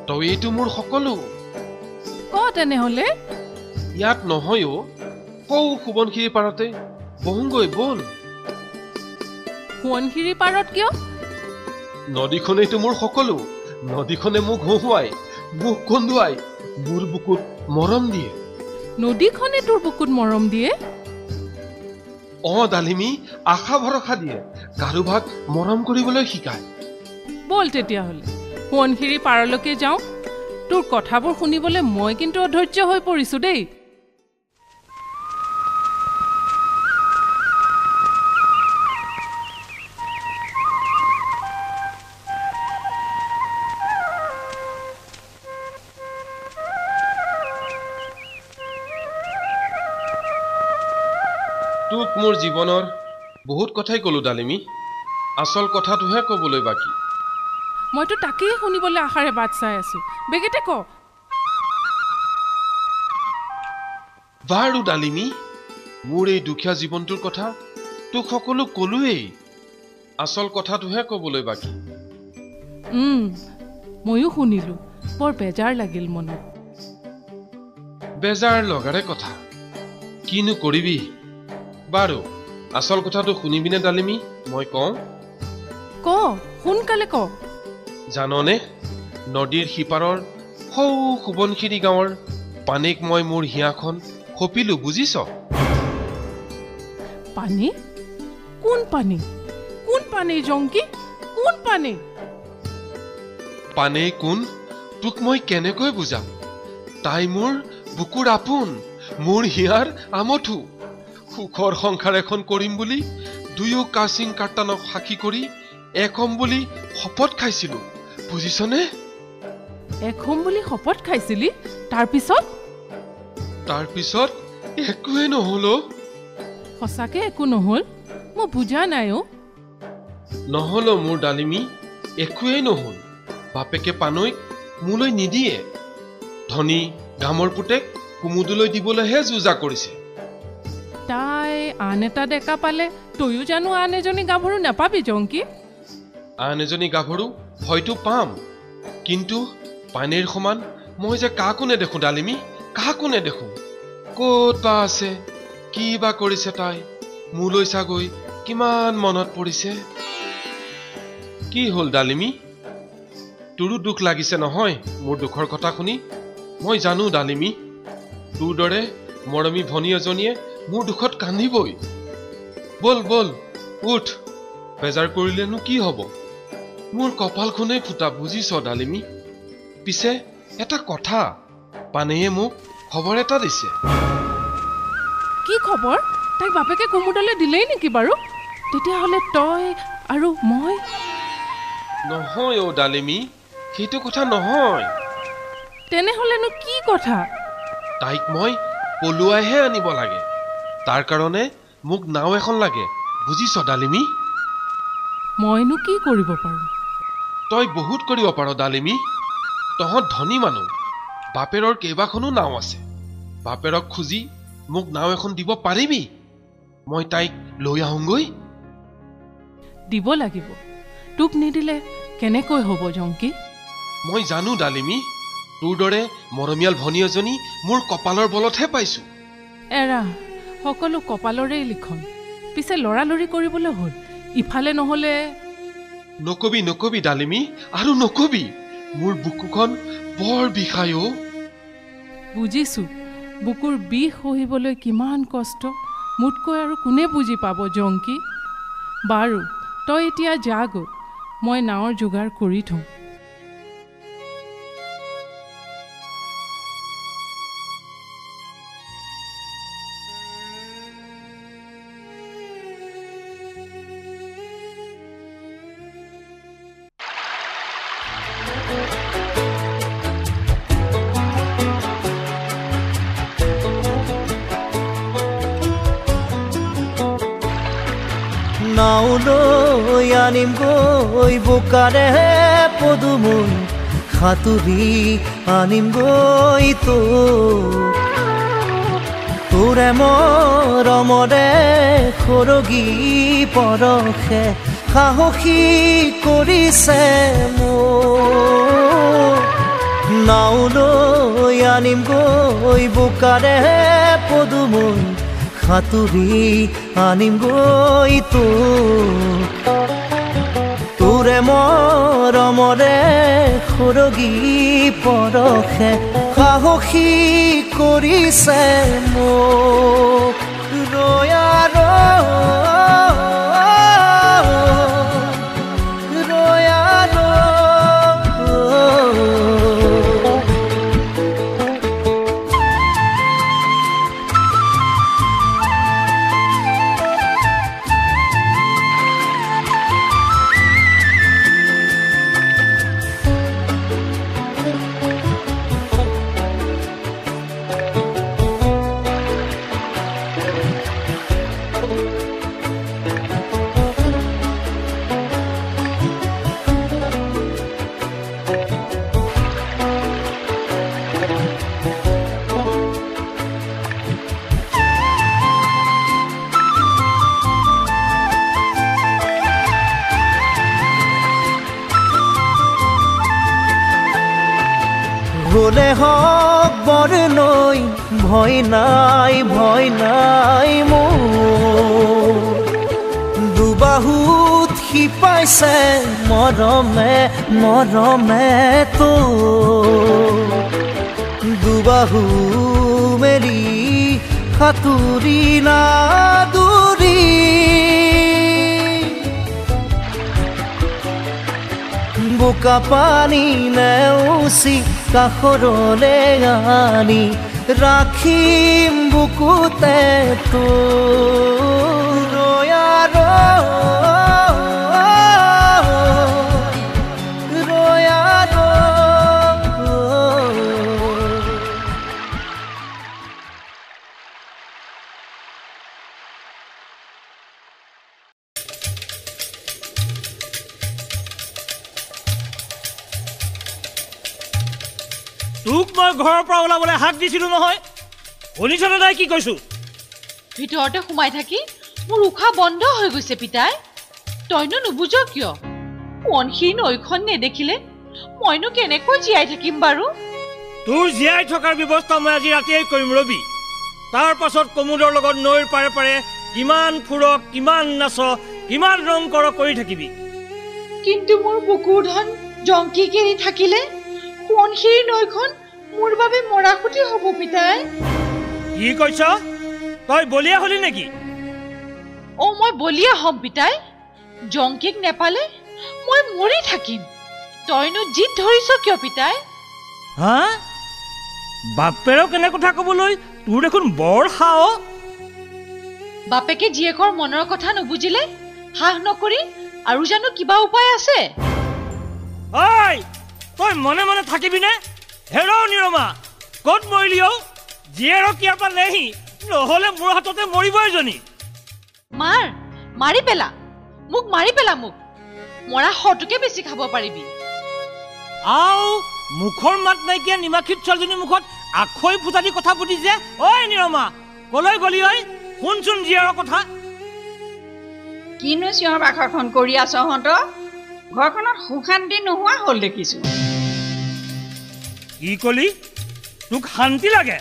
তই এইটো মোৰ সকলো ক তেনেহলে ইয়াত নহয় কৌ সুবনখিৰিৰ পাৰতে বহুগৈ বল সোৱণশিৰি পাৰত কিয় নদীখনেইতো মোৰ সকলো নদীখনে মোক হহুৱাই মুখ কন্দুৱাই মোৰ বুকুত মৰম দিয়ে নদীখনে তোৰ বুকুত মৰম দিয়ে ডালিমি আশা ভৰসা দিয়ে কাৰোবাক মৰম কৰিবলৈ শিকায় বল তেতিয়াহ'লে সোৱণশিৰি পাৰলৈকে যাওঁ তোৰ কথাবোৰ শুনিবলৈ মই কিন্তু অধৈৰ্য হৈ পৰিছো দেই তোক মোৰ জীৱনৰ বহুত কথাই ক'লো ডালিমী আচল কথাটোহে ক'বলৈ বাকী মইতো তাকেই শুনিবলৈ আশাৰে বাট চাই আছো বেগেতে ক বাৰু ডালিমী মোৰ এই দুখীয়া জীৱনটোৰ কথা তোক সকলো ক'লোৱেই আচল কথাটোহে ক'বলৈ বাকী ময়ো শুনিলো বৰ বেজাৰ লাগিল মনত বেজাৰ লগাৰে কথা কিনো কৰিবি বাৰু আচল কথাটো শুনিবিনে ডালিমী মই কওঁ ক সোনকালে ক জাননে নদীৰ সিপাৰৰ সৌ সুবনখিৰি গাঁৱৰ পানীক মই মোৰ হিয়াখন খপিলো বুজিছ পানী কোন পানী কোন পানী জংকি কোন পানী পানী কোন তোক মই কেনেকৈ বুজাম তাই মোৰ বুকুৰ আপোন মোৰ হিয়াৰ আমঠু সুখৰ সংসাৰ এখন কৰিম বুলি দুয়ো কাচিং কাৰ্টানক সাক্ষী কৰি এক হম বুলি শপত খাইছিলো বুজিছনে এক হম বুলি শপত খাইছিলি তাৰপিছত একোৱে নহল সঁচাকে একো নহল মই বুজা নাই নহল মোৰ ডালিমী একোৱেই নহল বাপেকে পানৈক মোলৈ নিদিয়ে ধনী গামৰ পুতেক কুমুদলৈ দিবলৈহে যোজা কৰিছে তাই আন এটা ডেকা পালে তয়ো জানো আন এজনী গাভৰু নাপাবি জংকি আন এজনী গাভৰু হয়তো পাম কিন্তু পানীৰ সমান মই যে কাকো নেদেখো ডালিমী কাকো নেদেখো ক'ত বা আছে কি বা কৰিছে তাই মোলৈ চাগৈ কিমান মনত পৰিছে কি হ'ল ডালিমী তোৰো দুখ লাগিছে নহয় মোৰ দুখৰ কথা শুনি মই জানো ডালিমী তোৰ দৰে মৰমী ভনী এজনীয়ে মোৰ দুখত কান্দিবই বল বল উঠ বেজাৰ কৰিলেনো কি হ'ব মোৰ কপালখনেই ফুটা বুজিছ ডালিমী পিছে এটা কথা পানীয়ে মোক খবৰ এটা দিছে কি খবৰ তাইক বাপেকে কুমুদলৈ দিলেই নেকি বাৰু তেতিয়াহ'লে তই আৰু মই নহয় ডালিমী সেইটো কথা নহয় তেনেহ'লেনো কি কথা তাইক মই পলুৱাইহে আনিব লাগে তাৰ কাৰণে মোক নাও এখন লাগে বুজিছ ডালিমী মইনো কি কৰিব পাৰোঁ তই বহুত কৰিব পাৰ ডালিমী তহঁত ধনী মানুহ বাপেৰৰ কেইবাখনো নাও আছে বাপেৰক খুজি মোক নাও এখন দিব পাৰিবি মই তাইক লৈ আহোঁগৈ দিব লাগিব তোক নিদিলে কেনেকৈ হ'ব জংকি মই জানো ডালিমী তোৰ দৰে মৰমীয়াল ভনী এজনী মোৰ কপালৰ বলতহে পাইছো এৰা সকলো কপালৰে লিখন পিছে লৰালৰি কৰিবলৈ হ'ল ইফালে নহ'লে নকবি ডালিমী আৰু নকবি মোৰ বুকুখন বৰ বিষায় বুজিছো বুকুৰ বিষ সহিবলৈ কিমান কষ্ট মোতকৈ আৰু কোনে বুজি পাব জংকি বাৰু তই এতিয়া যাগৈ মই নাৱৰ যোগাৰ কৰি থওঁ নাওলৈ আনিম গৈ বোকাৰে পদুমৈ সাঁতুৰি আনিম গৈ তোৰে মৰমৰে সৰগী পৰশে সাহসী কৰিছে মোক নাওলৈ আনিম গৈ বোকাৰে পদুমৈ সাঁতুৰি আনিম গৈ তোৰে মৰমৰে সৰগী পৰশে সাহসী কৰিছে মোক ৰয়া গলে হক বৰনৈ ভয় নাই মোৰ দুবাহুত সি পাইছে মৰমে তো দুবাহু মেলি সাঁতুৰি নাদুৰি বোকা পানী নেওচি কাষৰলে আনি ৰাখিম বুকুতে তো তোক মই ঘৰৰ পৰা ওলাবলৈ হাক দিছিলো নহয় শুনিছনে নাই কি কৈছো ভিতৰতে সোমাই থাকি মোৰ উশাহ বন্ধ হৈ গৈছে পিতাই তইনো নুবুজ কিয় কোনখিনি নৈখন নেদেখিলে মইনো কেনেকৈ জীয়াই থাকিম বাৰু তোৰ জীয়াই থকাৰ ব্যৱস্থা মই আজি ৰাতিয়েই কৰিম ৰবি তাৰ পাছত কমুদৰ লগত নৈৰ পাৰে পাৰে কিমান ফুৰক কিমান নাচ কিমান ৰং কৰ কৰি থাকিবি কিন্তু মোৰ বুকুৰ ধন জংকি কেৰি থাকিলে কোনখিনি নৈখন মোৰ বাবে মৰাখুটি হ'ব পিতাই কি কৈছ তই বলিয়া হলি নেকি মই বলিয়া হম পিতাই জংকিক নেপালে মই মৰি থাকিম তইনো জিদ ধৰিছ কিয় পিতাই হা বাপেৰক এনে কথা ক'বলৈ তোৰ দেখোন বৰ সাও বাপেকে জীয়েকৰ মনৰ কথা নুবুজিলে হাহ নকৰি আৰু জানো কিবা উপায় আছে ঐ তই মনে মনে থাকিবিনে হেৰৌ নিৰমা ক'ত মৰিলিও জীয়েৰক ইয়াৰ পৰা নেহি নহ'লে মোৰ হাততে মৰিব এজনী মাৰি পেলা মোক মৰা হটোকে বেছি খাব পাৰিবি আও মুখৰ মাত নাইকিয়া নিমাখিত ছোৱালীজনীৰ মুখত আখৈ ফুটা দি কথা ফুটিছে ঐ নিৰমা কলৈ গলি ঐ শুনচোন জীয়েৰৰ কথা কিনো চিঞৰ বাখৰখন কৰি আছ হন্ত ঘৰখনত সুশান্তি নোহোৱা হ'ল দেখিছো কি কলি তোক শান্তি লাগে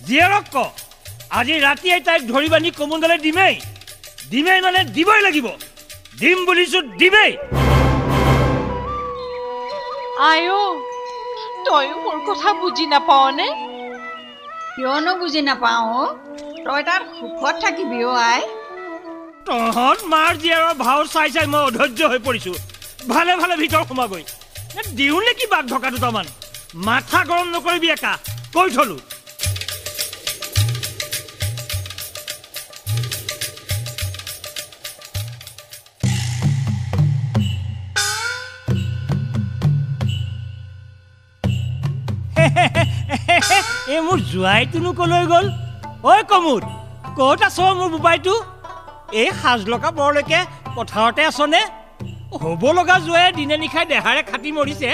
জীয়েৰক ক আজি ৰাতিয়ে তাইক ধৰি বান্ধি কমুন্দলে দিমেই মানে দিবই লাগিব দিম বুলিছো দিমেই আয়ো তইও মোৰ কথা বুজি নাপাৱনে কিয়নো বুজি নাপাওঁ তই তাত সুখত থাকিবি আই তহঁত মাৰ জীয়েৰৰ ভাও চাই মই অধৈৰ্য হৈ পৰিছো ভালে ভালে ভিতৰ সোমাগৈ দিওঁ নেকি বাঘ ঢকা দুটামান মাথা গৰম নকৰিবি একা কৈ থলো এই মোৰ জোৱাইটোনো কলৈ গ'ল ঐ কমুদ ক'ত আছ মোৰ বোপাইটো এই সাজলকা বৰলৈকে পথাৰতে আছনে হ'ব লগা জোৱাই দিনে নিশাই দেহাৰে খাটি মৰিছে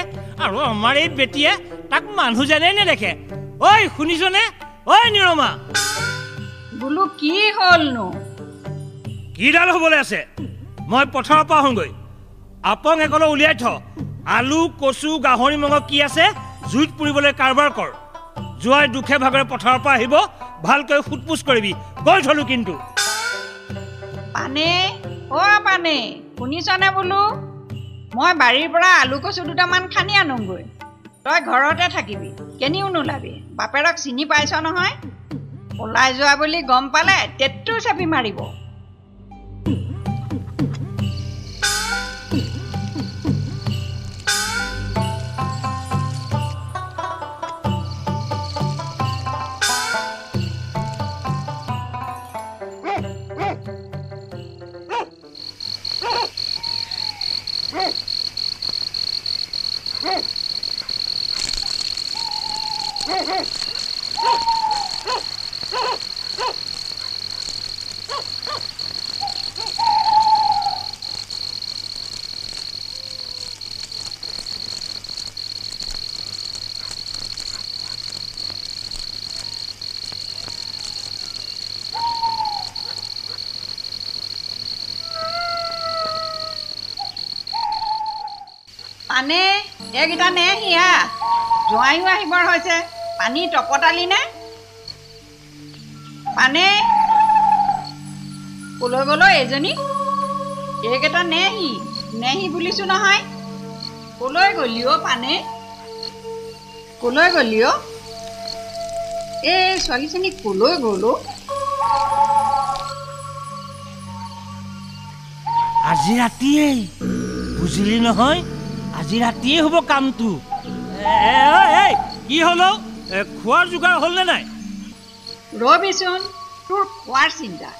আৰু আমাৰ এই বেটিয়ে তাক মানুহ যেনেই নেদেখে ঐ শুনিছনে ঐ নিৰমা বোলো কি হ'লনো কিডাল হ'বলৈ আছে মই পথাৰৰ পৰা আহোঁগৈ আপং একলৈ উলিয়াই থ আলু কচু গাহৰি মঙহ কি আছে জুইত পুৰিবলৈ কাৰবাৰ কৰ জোৱাই দুখে ভাগৰে পথাৰৰ পৰা আহিব ভালকৈ ফুটপুচ কৰিবি গৈ থলো কিন্তু পানে শুনিছনে বোলো মই বাৰীৰ পৰা আলু কচু দুটামান খানি আনোগৈ তই ঘৰতে থাকিবি কেনিও নোলাবি বাপেৰক চিনি পাইছ নহয় ওলাই যোৱা বুলি গম পালে তেতটো চেপি মাৰিব আনে এগিটা নে হিয়া জোৱাইও আহিবৰ হৈছে পানী টপটালি নে পানে কলৈ গ'ল এজনী এইকেইটা নেহি বুলিছো নহয় কলৈ গলিও পানে কলৈ গলিও এই ছোৱালীজনী কলৈ গ'ল আজি ৰাতিয়েই বুজিলি নহয় আজি ৰাতিয়ে হ'ব কামটো কি হ'ল খোৱাৰ যোগাৰ হ'ল নে নাই ৰবিচোন তোৰ খোৱাৰ চিন্তা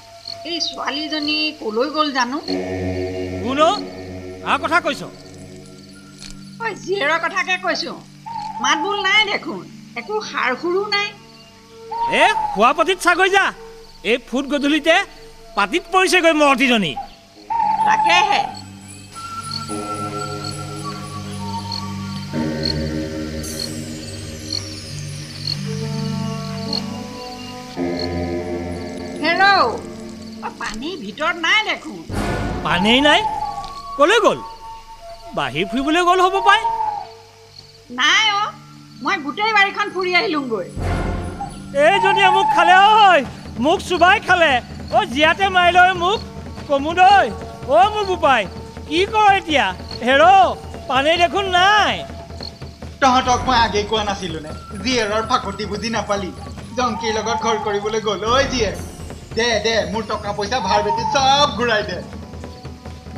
এই ছোৱালীজনী কলৈ গ'ল জানো শুনো কাৰ কথা কৈছ ঐ জীয়েৰৰ কথাকে কৈছো মাত বোল নাই দেখোন একো সাৰ সুৰো নাই খোৱা পাতিত চাগৈ যা এই ফুট গধূলিতে পাতিত পৰিছেগৈ মৰতিজনী তাকেহে পানী ভিতৰত নাই দেখোন পানী নাই কলৈ গ'ল বাহিৰ ফুৰিবলৈ গ'ল হ'ব পাই নাই মই গোটেই বাৰীখন ফুৰি আহিলোগৈ এইজনীয়ে মোক খালে মোক চুবাই খালে জীয়াতে মাৰিলে মোক কমুদৈ মোৰ বোপাই কি কৰ এতিয়া পানী দেখোন নাই তহঁতক মই আগে কোৱা নাছিলো নে জীয়েৰৰ ফাকতি বুজি নাপালি জংকীৰ লগত ঘৰ কৰিবলৈ গ'ল জীয়ে দে মোৰ টকা পইচা ভাৰ বেটি চব ঘূৰাই দে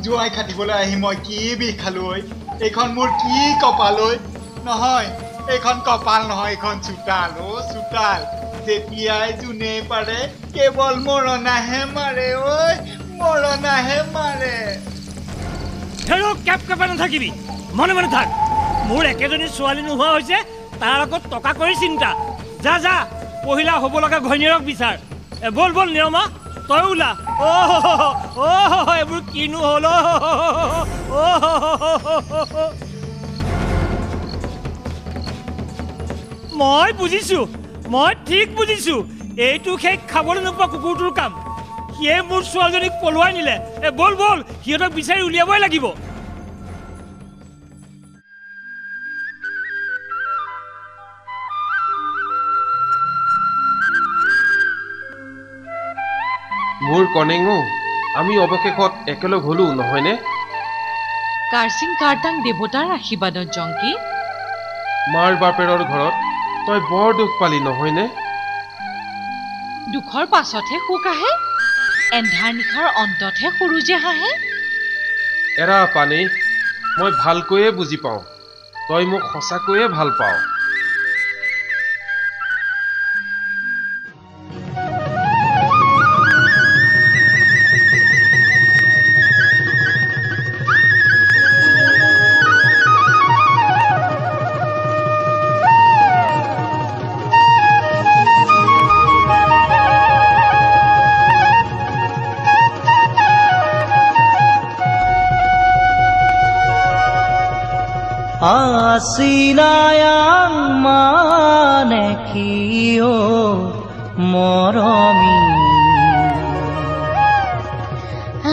জোৱাই খাটিবলৈ আহি মই কি বিষ খালো এইখন মোৰ কি কপাল নহয় এইখন কপাল নহয় এইখন চোতাল চোতাল যেতিয়াই যোনে পাৰে কেৱল মৰণাহে মাৰে মৰণাহে মাৰে কেপ কেপা নাথাকিবি মনে মনে থাক মোৰ একেজনী ছোৱালী নোহোৱা হৈছে তাৰ আগত টকা কৰি চিন্তা যা পহিলা হ'ব লগা ঘৈণীয়েৰক বিচাৰ বল নিয়মা তই ওলা এইবোৰ কিনো হ'ল মই বুজিছো মই ঠিক বুজিছো এইটো সেই খাবলৈ নোপোৱা কুকুৰটোৰ কাম সিয়ে মোৰ ছোৱালীজনীক পলুৱাই নিলে বল সিহঁতক বিচাৰি উলিয়াবই লাগিব মোৰ কনেঙো আমি অৱশেষত একেলগ হলো নহয়নে কাৰচিং কাৰটাং দেৱতাৰ আশীৰ্বাদত জংকি মাৰ বাপেৰৰ ঘৰত তই বৰ দুখ পালি নহয়নে দুখৰ পাছতহে সুখ আহে এন্ধাৰ নিশাৰ অন্ততহে সূৰুজে হাঁহে এৰা পানী মই ভালকৈয়ে বুজি পাওঁ তই মোক সঁচাকৈয়ে ভাল পাওঁ Asinayang manekio moromi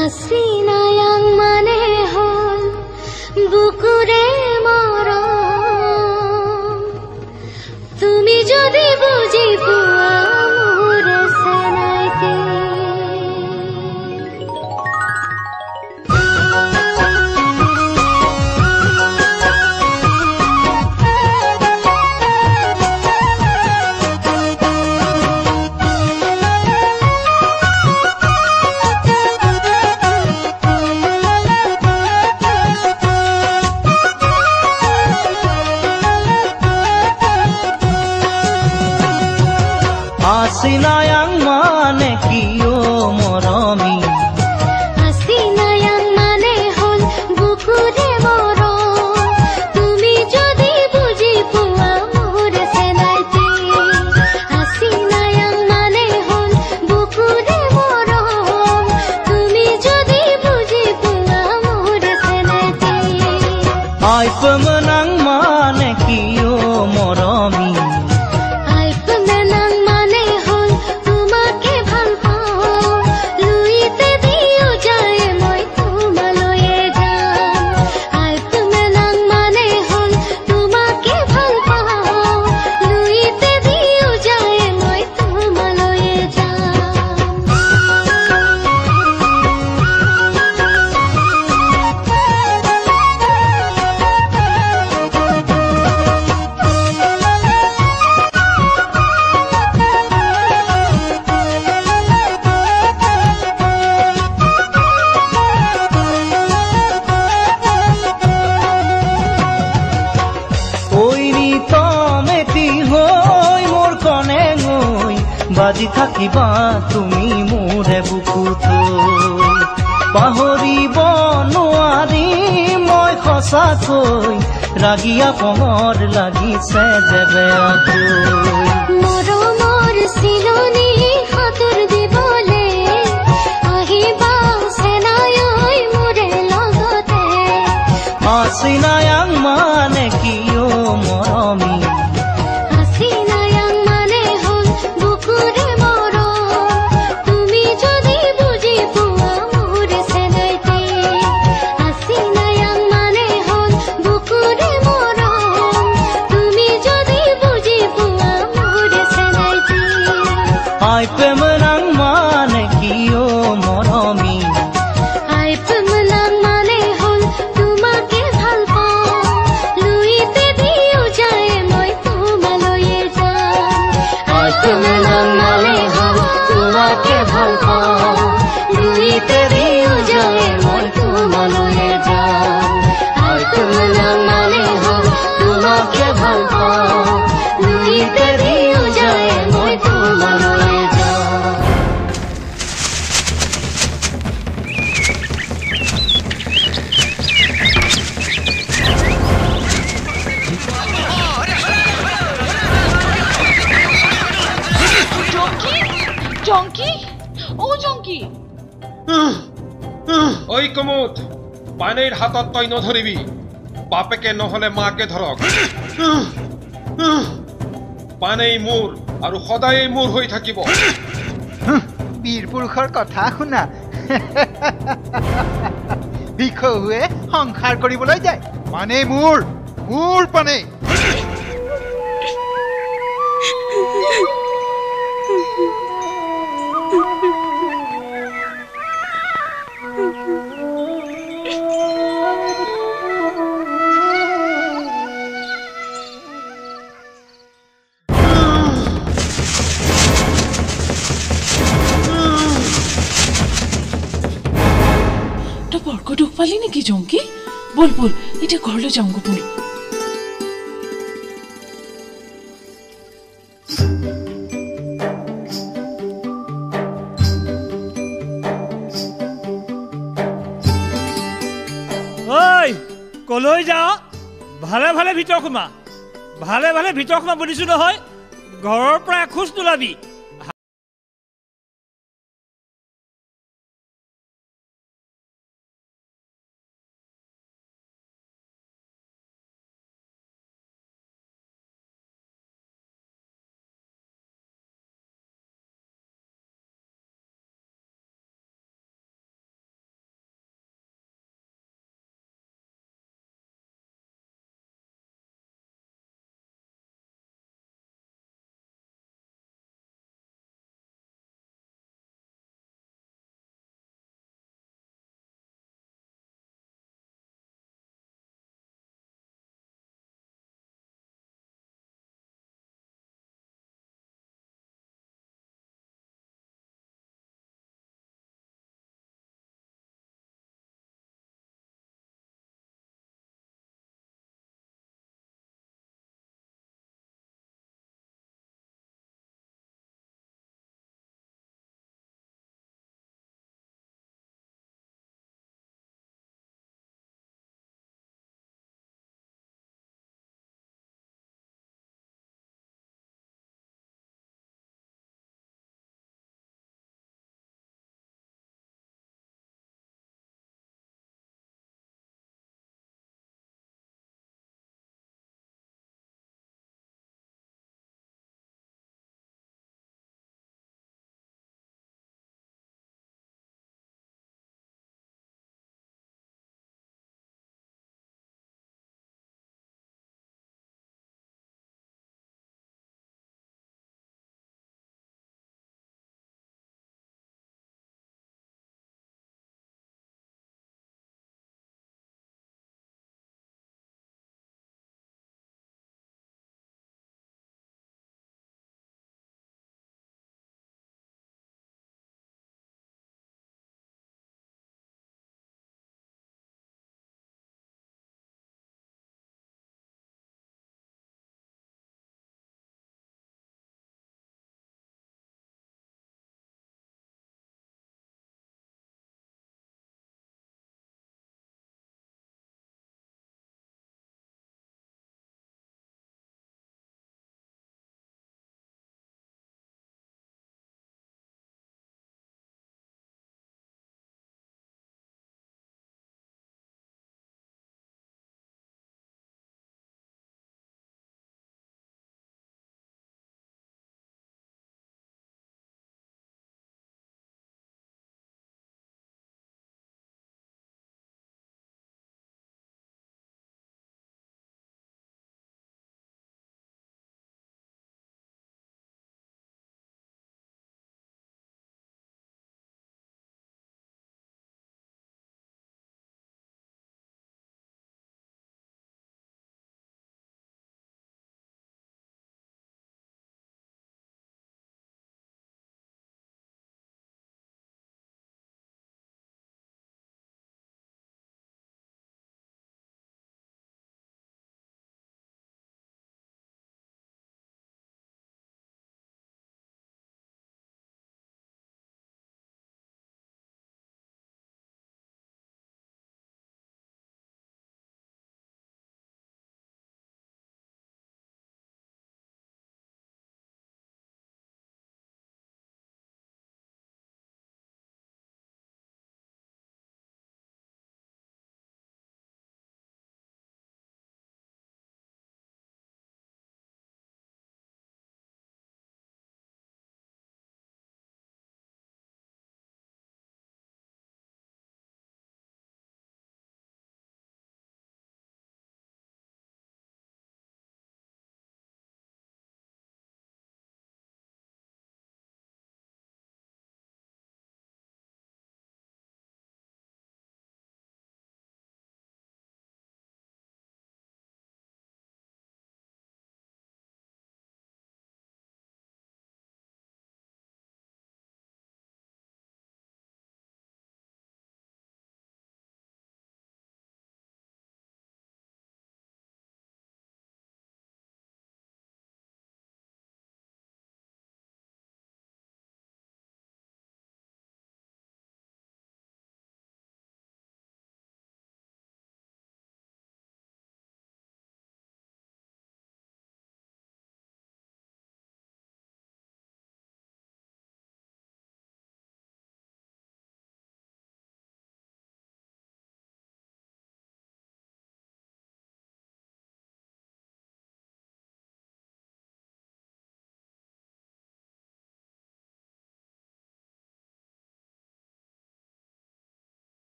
Asinayang manehol bukure morom Tumi jodi buji pua mure senaite Asinayang manekio moromi Asinayang manehol bukure morom Tumi jodi buji pua mure senaite Asinayang manehol bukure morom Tumi jodi buji pua mure senaite Ay pemenang manekio moromi Ay pemenang manehol tumake bhal pao luite সাজি থাকিবা তুমি মোৰে বুকুত পাহৰিব নোৱাৰি মই সঁচাকৈ ৰাগিয়া পঙৰ লাগিছে যে বেয়াকৈ মৰমৰ চিলনি সাঁতোৰ দিবলে আহিবা চেনাই মোৰে লগতে আছিনায়াং মানে কিয় মৰমী আছিনায়াং মানে হ'ল বুকুৰে মৰম তুমি যদি বুজি পোৱা মোৰ চেনাইতে আছিনায়াং মানে হ'ল বুকুৰে মৰম তুমি যদি বুজি পোৱা মোৰ চেনাইতে আই প্ৰেম নাং মানে কিয় মৰমী আই প্ৰেম নাং মানে হ'ল তোমাকে ভাল পাওঁ লুইতে দিও যায় মই তোমালৈয়ে যাম আই প্ৰেম নাং মানে হ'ল তোমাকে ভাল পাওঁ লুইতে দিও যায় মই তোমালৈয়ে যাম আই প্ৰেম নাং মানে হ'ল তোমাকে ভাল পাওঁ লুইতে দিও যায় মই তোমালৈয়ে যাম জংকি ও জংকি ঐ কুমুদ পানীৰ হাতত তই নধৰিবি বাপেকে নহলে মাকে ধৰক পানেই মোৰ আৰু সদায় মোৰ হৈ থাকিব বীৰ পুৰুষৰ কথা শুনা ভিক্ষুৱে সংসাৰ কৰিবলৈ যায় মানে মোৰ পানে বৰ্ক দুখ পালি নেকি জংকি বল বল এতিয়া ঘৰলৈ যাওঁগৈ বল ঐ কলৈ যাওঁ ভালে ভালে ভিতৰ সোমা বুলিছো নহয় ঘৰৰ পৰা এখোজ নোলাবি